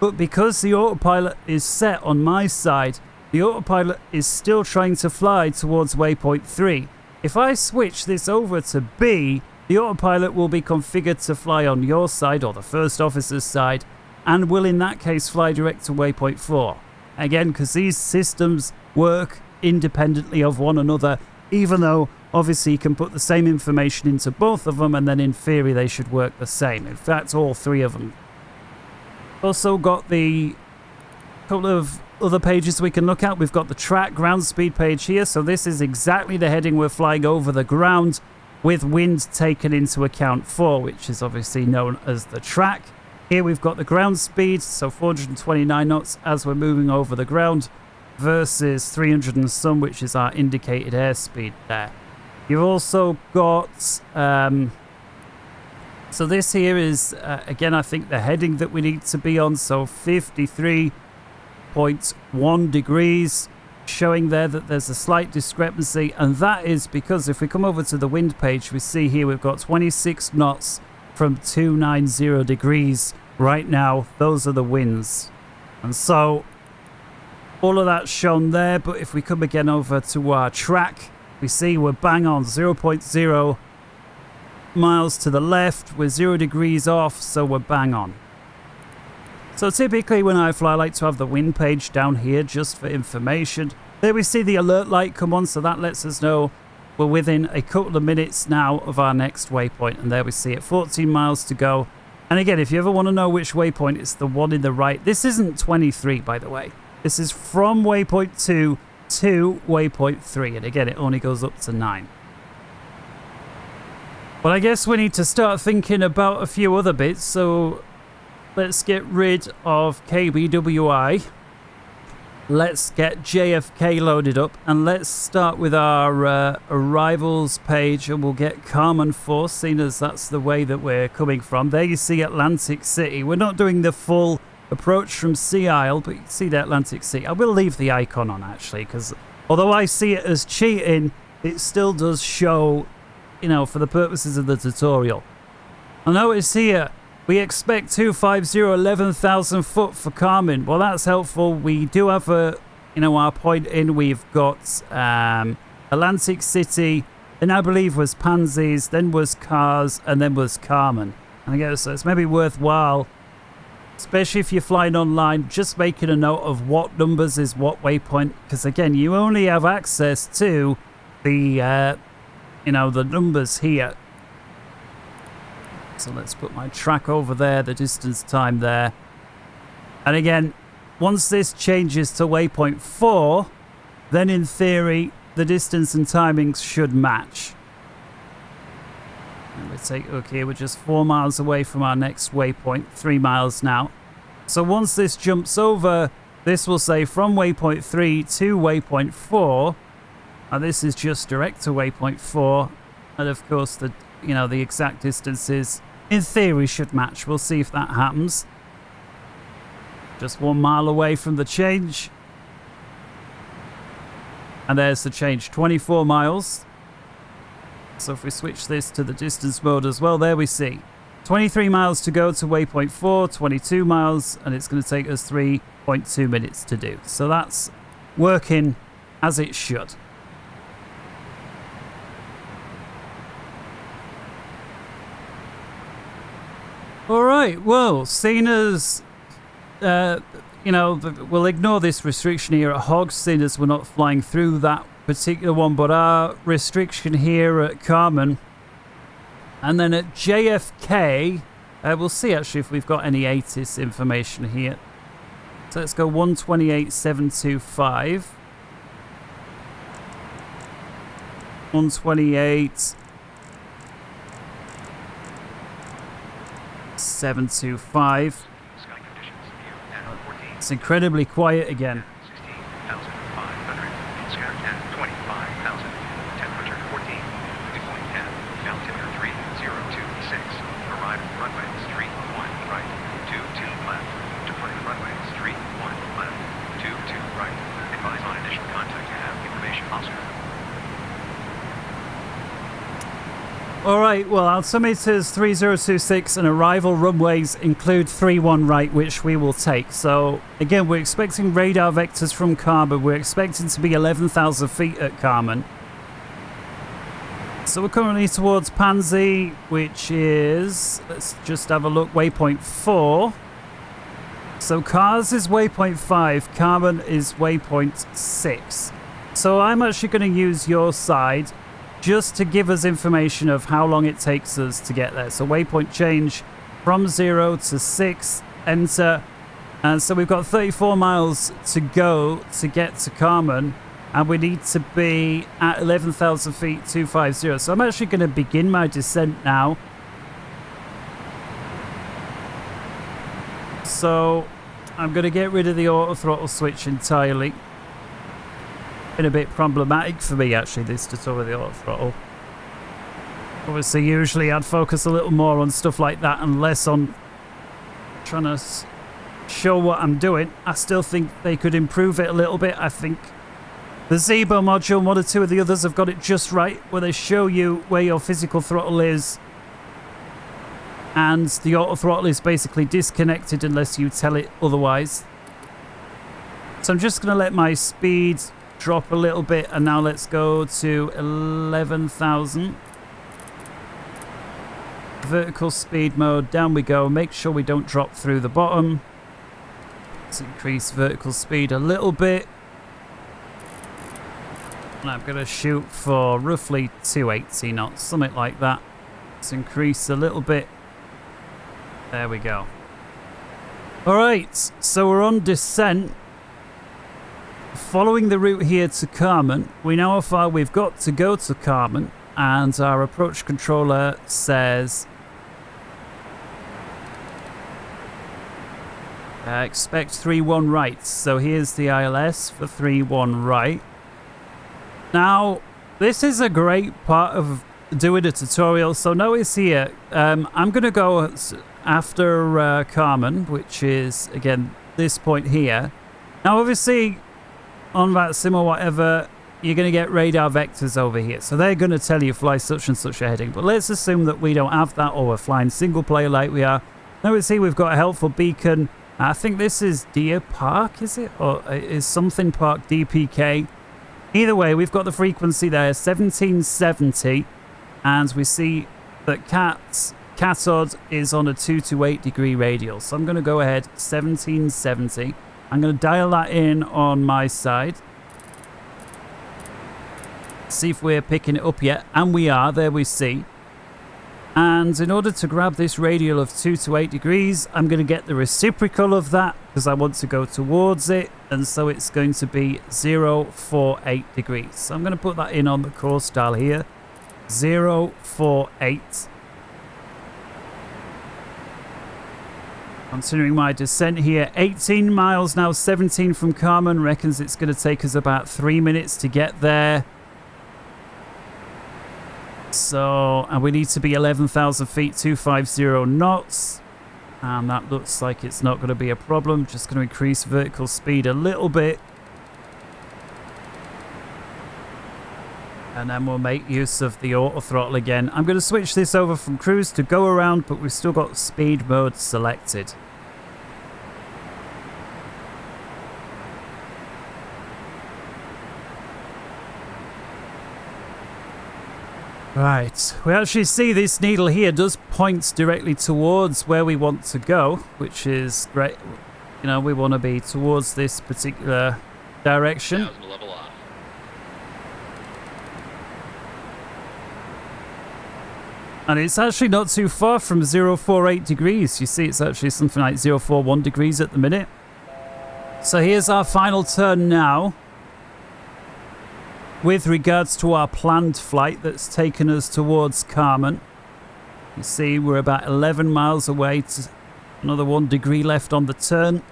Speaker 1: But because the autopilot is set on my side, the autopilot is still trying to fly towards waypoint 3. If I switch this over to B, the autopilot will be configured to fly on your side or the first officer's side, and will in that case fly direct to waypoint 4. Again, because these systems work independently of one another, even though obviously you can put the same information into both of them, and then in theory they should work the same. In fact, all three of them. Also got the couple of other pages we can look at. We've got the track ground speed page here. So this is exactly the heading we're flying over the ground, with wind taken into account for, which is obviously known as the track. Here we've got the ground speed, so 429 knots as we're moving over the ground, versus 300 and some, which is our indicated airspeed there. You've also got, so this here is, again, I think the heading that we need to be on, so 53.1 degrees, showing there that there's a slight discrepancy, and that is because if we come over to the wind page, we see here we've got 26 knots from 290 degrees right now. Those are the winds. And so all of that's shown there, but if we come again over to our track, we see we're bang on 0.0 miles to the left. We're 0 degrees off, so we're bang on. So typically when I fly, I like to have the wind page down here just for information. There we see the alert light come on, so that lets us know we're within a couple of minutes now of our next waypoint. And there we see it, 14 miles to go. And again, if you ever want to know which waypoint, it's the one in the right. This isn't 23, by the way. This is from waypoint 2 to waypoint 3. And again, it only goes up to 9. Well, I guess we need to start thinking about a few other bits. So let's get rid of KBWI. let's get JFK loaded up, and let's start with our arrivals page, and we'll get Carmen 4, seeing as that's the way that we're coming from. There you see Atlantic City. We're not doing the full approach from Sea Isle, but you can see the Atlantic City. I will leave the icon on, actually, because although I see it as cheating, it still does show, you know, for the purposes of the tutorial. I notice here, we expect 250, 11,000 foot for Carmen. Well, that's helpful. We do have a, you know, our point in. We've got Atlantic City, then I believe was Pansies, then was Cars, and then was Carmen. And I guess so it's maybe worthwhile, especially if you're flying online, just making a note of what numbers is what waypoint. Because again, you only have access to the, you know, the numbers here. So let's put my track over there, the distance time there. And again, once this changes to waypoint 4, then in theory, the distance and timings should match. And we take, okay, we're just 4 miles away from our next waypoint, 3 miles now. So once this jumps over, this will say from waypoint 3 to waypoint 4. And this is just direct to waypoint 4. And of course, the, you know, the exact distances in theory should match. We'll see if that happens. Just 1 mile away from the change. And there's the change, 24 miles. So if we switch this to the distance mode as well, there we see 23 miles to go to waypoint 4, 22 miles, and it's going to take us 3.2 minutes to do. So that's working as it should. All right, well, seeing as, you know, we'll ignore this restriction here at Hogs, seeing as we're not flying through that particular one, but our restriction here at Carmen, and then at JFK, we'll see actually if we've got any ATIS information here. So let's go 128.725. 128. 725. It's incredibly quiet again.
Speaker 4: 16,500. Skyrim at 25,000. Temperature 14. Deploying 10. Altimeter 3026. Arrive runway street 1 right. 22 left. Departing runway street 1 left. 22 right. Advise on initial contact to have information Oscar.
Speaker 1: Alright, well, altimeters 3026 and arrival runways include 31 right, which we will take. So, again, we're expecting radar vectors from Carmen. We're expecting to be 11,000 feet at Carmen. So we're currently towards Pansy, which is, let's just have a look, waypoint 4. So Cars is waypoint 5, Carmen is waypoint 6. So I'm actually going to use your side just to give us information of how long it takes us to get there. So waypoint change from 0 to 6, enter. And so we've got 34 miles to go to get to Carmen, and we need to be at 11,000 feet, 250. So I'm actually going to begin my descent now. So I'm going to get rid of the auto throttle switch entirely. Been a bit problematic for me actually, this tutorial, the auto throttle. Obviously usually I'd focus a little more on stuff like that and less on trying to show what I'm doing. I still think they could improve it a little bit. I think the Zebo module and one or two of the others have got it just right, where they show you where your physical throttle is and the auto throttle is basically disconnected unless you tell it otherwise. So I'm just going to let my speed drop a little bit, and now let's go to 11,000. Vertical speed mode, down we go. Make sure we don't drop through the bottom. Let's increase vertical speed a little bit. And I'm going to shoot for roughly 280 knots, something like that. Let's increase a little bit. There we go. Alright, so we're on descent. Following the route here to Carmen, we know how far we've got to go to Carmen, and our approach controller says Expect 3-1 right. So here's the ILS for 3-1 right. Now, this is a great part of doing a tutorial. So notice here, I'm going to go after Carmen, which is, again, this point here. Now, obviously, on Vatsim or whatever, you're going to get radar vectors over here. So they're going to tell you fly such and such a heading. But let's assume that we don't have that, or we're flying single player like we are. Notice here we've got a helpful beacon. I think this is Deer Park, is it? Or is something Park DPK? Either way, we've got the frequency there, 1770. And we see that cathode is on a 2 to 8 degree radial. So I'm going to go ahead, 1770. I'm going to dial that in on my side. See if we're picking it up yet. And we are, there we see. And in order to grab this radial of 2 to 8 degrees, I'm going to get the reciprocal of that because I want to go towards it. And so it's going to be 048 degrees. So I'm going to put that in on the course dial here. 048. Continuing my descent here. 18 miles now, 17 from Carmen. Reckons it's going to take us about 3 minutes to get there. So, and we need to be 11,000 feet, 250 knots. And that looks like it's not going to be a problem. Just going to increase vertical speed a little bit. And then we'll make use of the auto throttle again. I'm going to switch this over from cruise to go around, but we've still got speed mode selected. Right, we actually see this needle here does point directly towards where we want to go, which is great. You know, we want to be towards this particular direction.
Speaker 3: Level off.
Speaker 1: And it's actually not too far from 048 degrees. You see, it's actually something like 041 degrees at the minute. So here's our final turn now. With regards to our planned flight that's taken us towards Carmen. You see we're about 11 miles away, to another 1 degree left on the turn.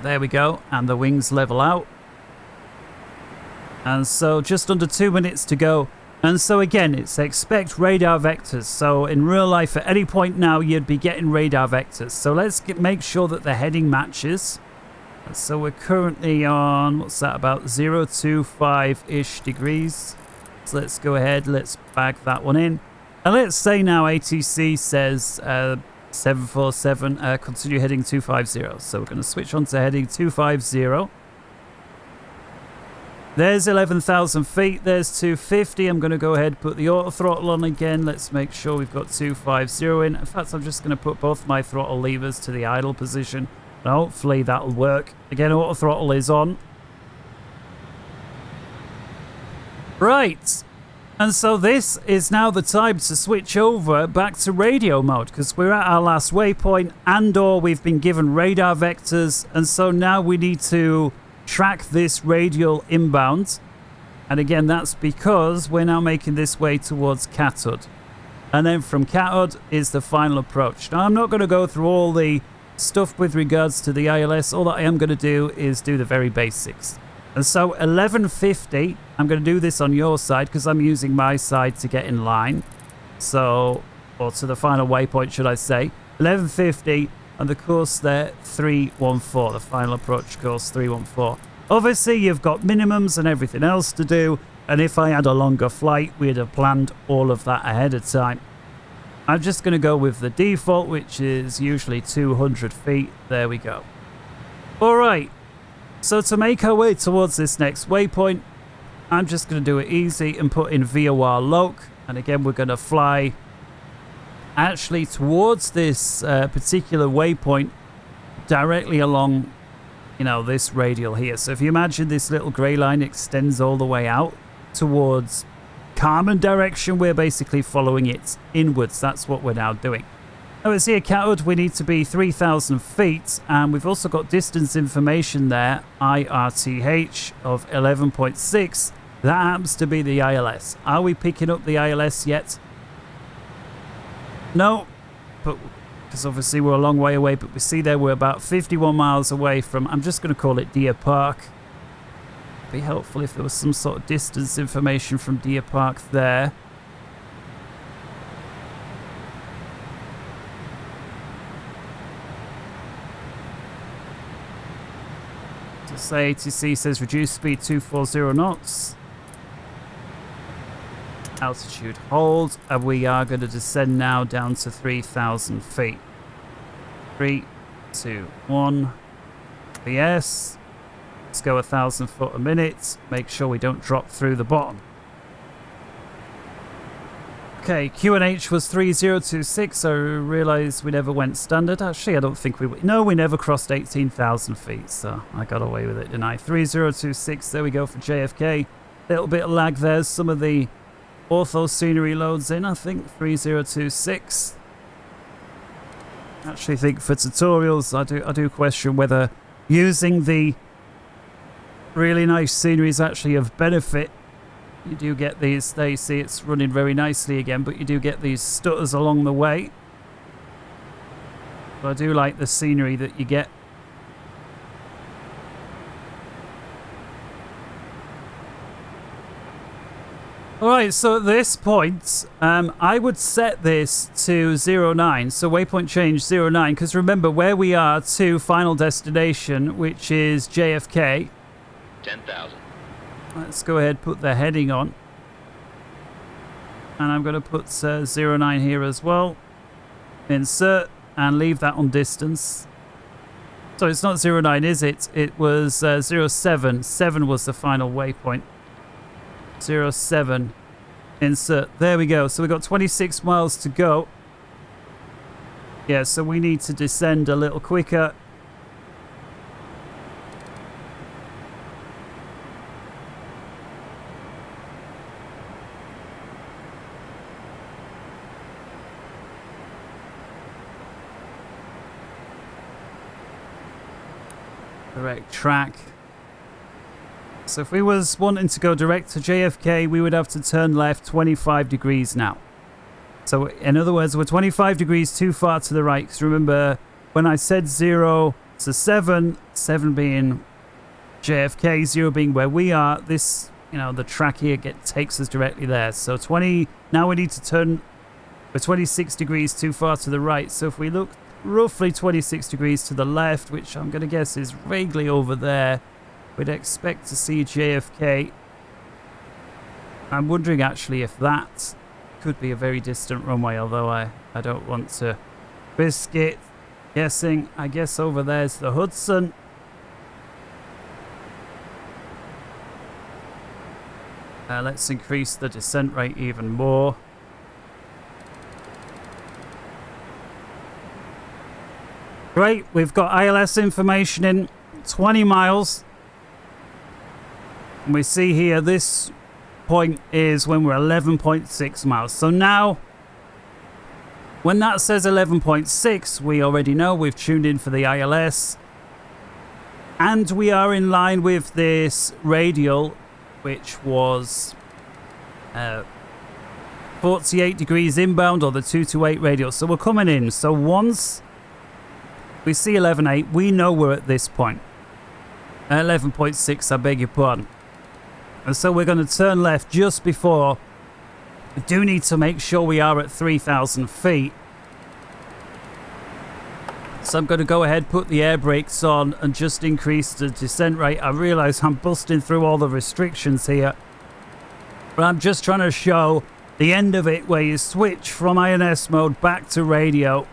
Speaker 1: There we go, and the wings level out. And so just under 2 minutes to go. And so again, it's expect radar vectors. So in real life, at any point now, you'd be getting radar vectors. So let's make sure that the heading matches. So we're currently on, what's that, about 025-ish degrees. So let's go ahead, let's bag that one in. And let's say now ATC says 747, continue heading 250. So we're going to switch on to heading 250. There's 11,000 feet, there's 250. I'm going to go ahead, put the auto throttle on again. Let's make sure we've got 250 in. In fact, I'm just going to put both my throttle levers to the idle position. And hopefully that'll work. Again, auto throttle is on. Right. And so this is now the time to switch over back to radio mode, because we're at our last waypoint and/or we've been given radar vectors. And so now we need to track this radial inbound. And again, that's because we're now making this way towards cathode. And then from cathode is the final approach. Now, I'm not going to go through all the stuff with regards to the ILS. All that I am going to do is do the very basics. And so 1150, I'm going to do this on your side because I'm using my side to get in line. So, or to the final waypoint, should I say. 1150, and the course there, 314, the final approach course, 314. Obviously, you've got minimums and everything else to do. And if I had a longer flight, we'd have planned all of that ahead of time. I'm just going to go with the default, which is usually 200 feet. There we go. All right. So to make our way towards this next waypoint, I'm just going to do it easy and put in VOR loc. And again, we're going to fly actually towards this particular waypoint directly along, you know, this radial here. So if you imagine this little grey line extends all the way out towards Carmen direction, we're basically following it inwards. That's what we're now doing. Now it's here cathode, we need to be 3,000 feet, and we've also got distance information there, IRTH of 11.6. That happens to be the ILS. Are we picking up the ILS yet? No, but because obviously we're a long way away, but we see there we're about 51 miles away from, I'm just going to call it Deer Park. Be helpful if there was some sort of distance information from Deer Park there. To say ATC says reduce speed 240 knots. Altitude hold, and we are going to descend now down to 3,000 feet. 3, 2, 1. PS. Let's go 1,000 foot a minute. Make sure we don't drop through the bottom. Okay, QNH was 3026. I realise we never went standard. Actually, I don't think we... No, we never crossed 18,000 feet, so I got away with it, didn't I? 3026, there we go for JFK. Little bit of lag there. Some of the ortho scenery loads in, I think. 3026. Actually think for tutorials, I do question whether using the really nice scenery is actually of benefit. You do get these, there you see it's running very nicely again, but you do get these stutters along the way. But I do like the scenery that you get. Alright, so at this point, I would set this to 09, so waypoint change 09, because remember where we are to final destination, which is JFK.
Speaker 3: 10,000.
Speaker 1: Let's go ahead, put the heading on. And I'm going to put 09 here as well. Insert, and leave that on distance. So it's not 09, is it? It was 07. 7 was the final waypoint. 07. Insert. There we go. So we've got 26 miles to go. Yeah, so we need to descend a little quicker. Direct track. So if we was wanting to go direct to JFK, we would have to turn left 25 degrees now. So in other words, we're 25 degrees too far to the right. Because remember, when I said 0 to 7, 7 being JFK, 0 being where we are, this, you know, the track here takes us directly there. So 20, now we need to turn, we're 26 degrees too far to the right. So if we look roughly 26 degrees to the left, which I'm going to guess is vaguely over there, we'd expect to see JFK. I'm wondering actually if that could be a very distant runway, although I don't want to risk it. Guessing, I guess over there's the Hudson. Let's increase the descent rate even more. Great, we've got ILS information in 20 miles. And we see here this point is when we're 11.6 miles. So now, when that says 11.6, we already know we've tuned in for the ILS. And we are in line with this radial, which was 48 degrees inbound, or the 228 radial. So we're coming in. So once we see 11.8, we know we're at this point. 11.6, I beg your pardon. And so we're going to turn left just before. We do need to make sure we are at 3,000 feet. So I'm going to go ahead, put the air brakes on, and just increase the descent rate. I realise I'm busting through all the restrictions here, but I'm just trying to show the end of it where you switch from INS mode back to radio.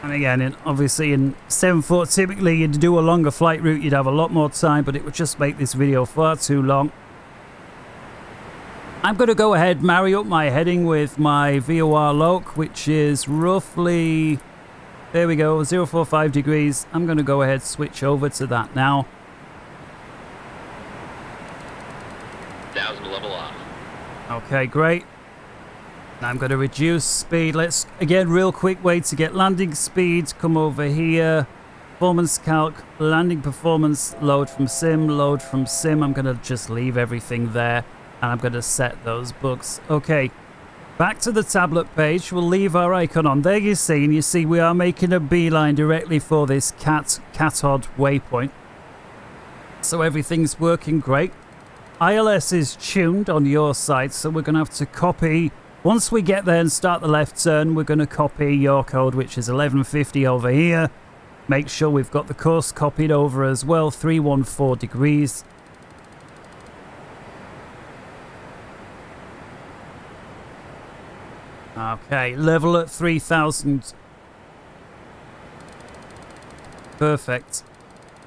Speaker 1: And again, obviously in 7.4, typically you'd do a longer flight route, you'd have a lot more time, but it would just make this video far too long. I'm going to go ahead, marry up my heading with my VOR loc, which is roughly, there we go, 045 degrees. I'm going to go ahead, switch over to that now.
Speaker 3: 1,000 level off.
Speaker 1: Okay, great. I'm going to reduce speed. Let's, again, real quick way to get landing speed. Come over here. Performance calc, landing performance, load from sim, load from sim. I'm going to just leave everything there. And I'm going to set those bugs. Okay. Back to the tablet page, we'll leave our icon on. There you see, and you see we are making a beeline directly for this Cathod waypoint. So everything's working great. ILS is tuned on your side, so we're going to have to copy. Once we get there and start the left turn, we're going to copy your code, which is 1150 over here. Make sure we've got the course copied over as well, 314 degrees. Okay, level at 3000. Perfect.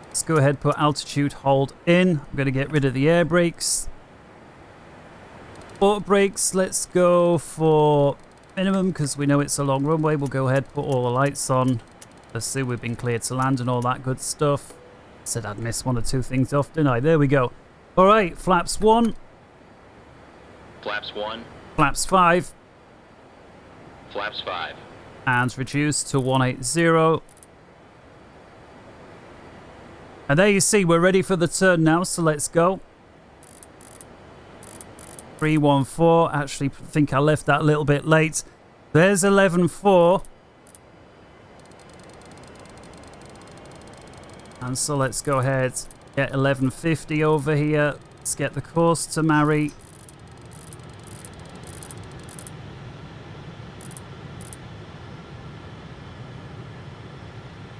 Speaker 1: Let's go ahead, put altitude hold in. I'm going to get rid of the air brakes. Auto brakes, let's go for minimum because we know it's a long runway. We'll go ahead, put all the lights on. Let's see, we've been cleared to land and all that good stuff. Said I'd miss one or two things off, didn't I? There we go. All right, flaps 1.
Speaker 3: Flaps 1.
Speaker 1: Flaps 5.
Speaker 3: Flaps 5.
Speaker 1: And reduce to 180. And there you see, we're ready for the turn now, so let's go. 314. Actually, I think I left that a little bit late. There's 11.4. And so let's go ahead, get 1150 over here. Let's get the course to marry.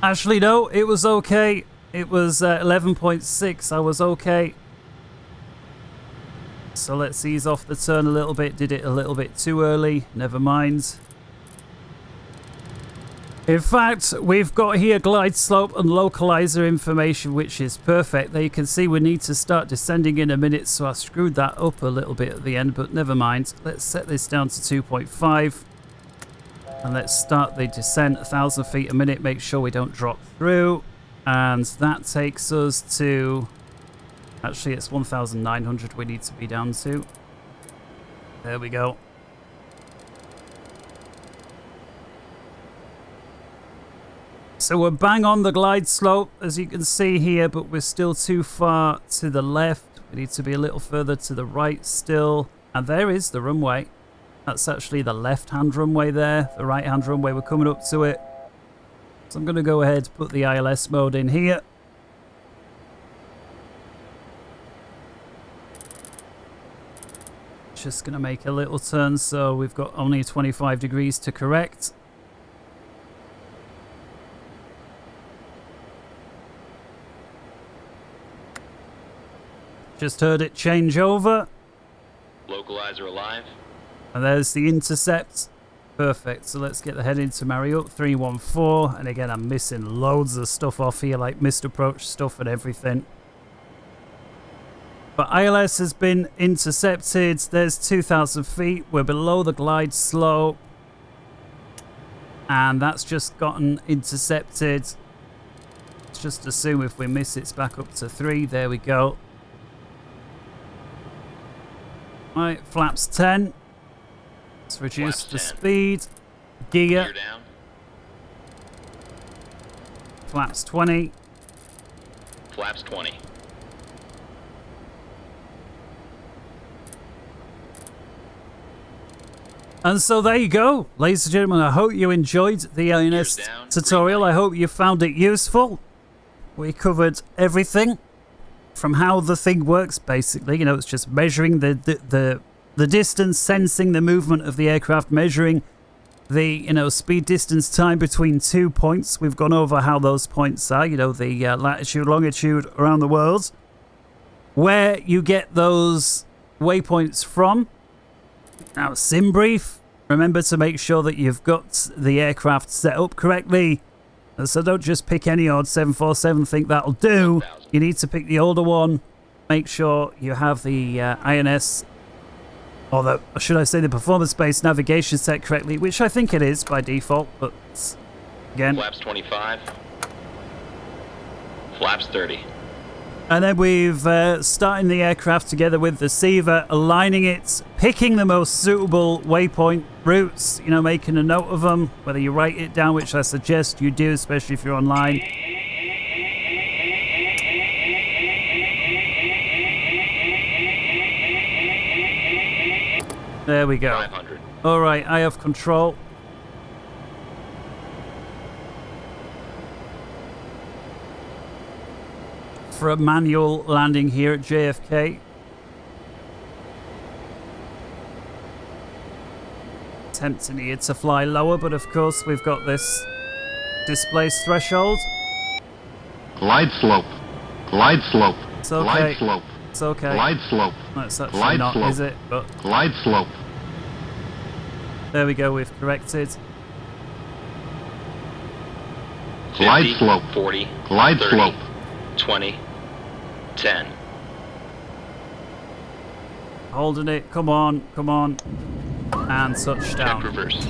Speaker 1: Actually, no, it was okay. It was 11.6. I was okay. So let's ease off the turn a little bit. Did it a little bit too early. Never mind. In fact, we've got here glide slope and localizer information, which is perfect. There you can see we need to start descending in a minute, so I screwed that up a little bit at the end, but never mind. Let's set this down to 2.5. And let's start the descent 1,000 feet a minute. Make sure we don't drop through. And that takes us to... Actually, it's 1,900 we need to be down to. There we go. So we're bang on the glide slope, as you can see here, but we're still too far to the left. We need to be a little further to the right still. And there is the runway. That's actually the left-hand runway there. The right-hand runway, we're coming up to it. So I'm going to go ahead and put the ILS mode in here. Just going to make a little turn, so we've got only 25 degrees to correct. Just heard it change over.
Speaker 3: Localizer alive.
Speaker 1: And there's the intercept. Perfect. So let's get the heading to marry up. 314. And again, I'm missing loads of stuff off here, like missed approach stuff and everything. But ILS has been intercepted. There's 2,000 feet. We're below the glide slope. And that's just gotten intercepted. Let's just assume if we miss, it's back up to 3. There we go. Right, flaps 10. Let's reduce the speed. Gear
Speaker 3: down.
Speaker 1: Flaps 20.
Speaker 3: Flaps 20.
Speaker 1: And so there you go, ladies and gentlemen. I hope you enjoyed the INS tutorial. I hope you found it useful. We covered everything from how the thing works, basically. You know, it's just measuring the distance, sensing the movement of the aircraft, measuring the, you know, speed, distance, time between 2 points. We've gone over how those points are, you know, the latitude, longitude around the world, where you get those waypoints from. Now, sim brief, remember to make sure that you've got the aircraft set up correctly. So don't just pick any odd 747, think that'll do. You need to pick the older one. Make sure you have the INS, or the, should I say the performance-based navigation set correctly, which I think it is by default, but again.
Speaker 3: Flaps 25. Flaps 30.
Speaker 1: And then we've starting the aircraft together with the Civa, aligning it, picking the most suitable waypoint routes, you know, making a note of them, whether you write it down, which I suggest you do, especially if you're online. There we go.
Speaker 3: 500.
Speaker 1: Alright, I have control. For a manual landing here at JFK. Tempting here to fly lower, but of course we've got this displaced threshold.
Speaker 5: Glide slope. Glide slope.
Speaker 1: It's okay.
Speaker 5: Glide slope.
Speaker 1: It's okay.
Speaker 5: Glide slope.
Speaker 1: That's actually
Speaker 5: Glide
Speaker 1: not,
Speaker 5: slope.
Speaker 1: is it? But
Speaker 5: Glide slope.
Speaker 1: there we go, we've corrected.
Speaker 5: Glide
Speaker 3: 50,
Speaker 5: slope.
Speaker 3: 40,
Speaker 5: Glide
Speaker 3: 30,
Speaker 5: slope.
Speaker 3: 20, 10.
Speaker 1: Holding it, come on, come on. And touchdown.
Speaker 3: Check reverse.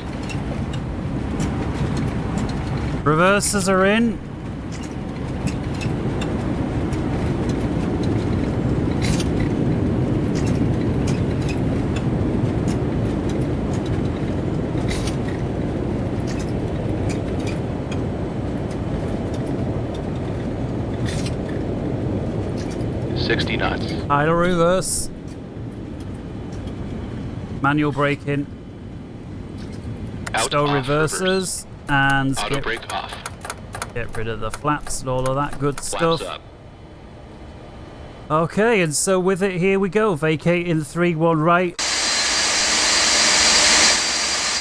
Speaker 1: Reversers are in.
Speaker 3: $60 knots.
Speaker 1: Idle reverse. Manual braking.
Speaker 3: Out,
Speaker 1: Stow
Speaker 3: off,
Speaker 1: reversers. And
Speaker 3: reverse. Auto brake off.
Speaker 1: get rid of the flaps and all of that good
Speaker 3: Flaps
Speaker 1: stuff.
Speaker 3: up.
Speaker 1: Okay, and so with it, here we go. Vacating 3-1 right.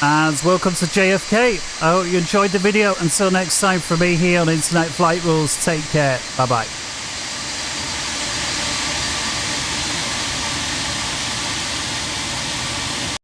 Speaker 1: And welcome to JFK. I hope you enjoyed the video. Until next time from me here on Internet Flight Rules, take care. Bye-bye.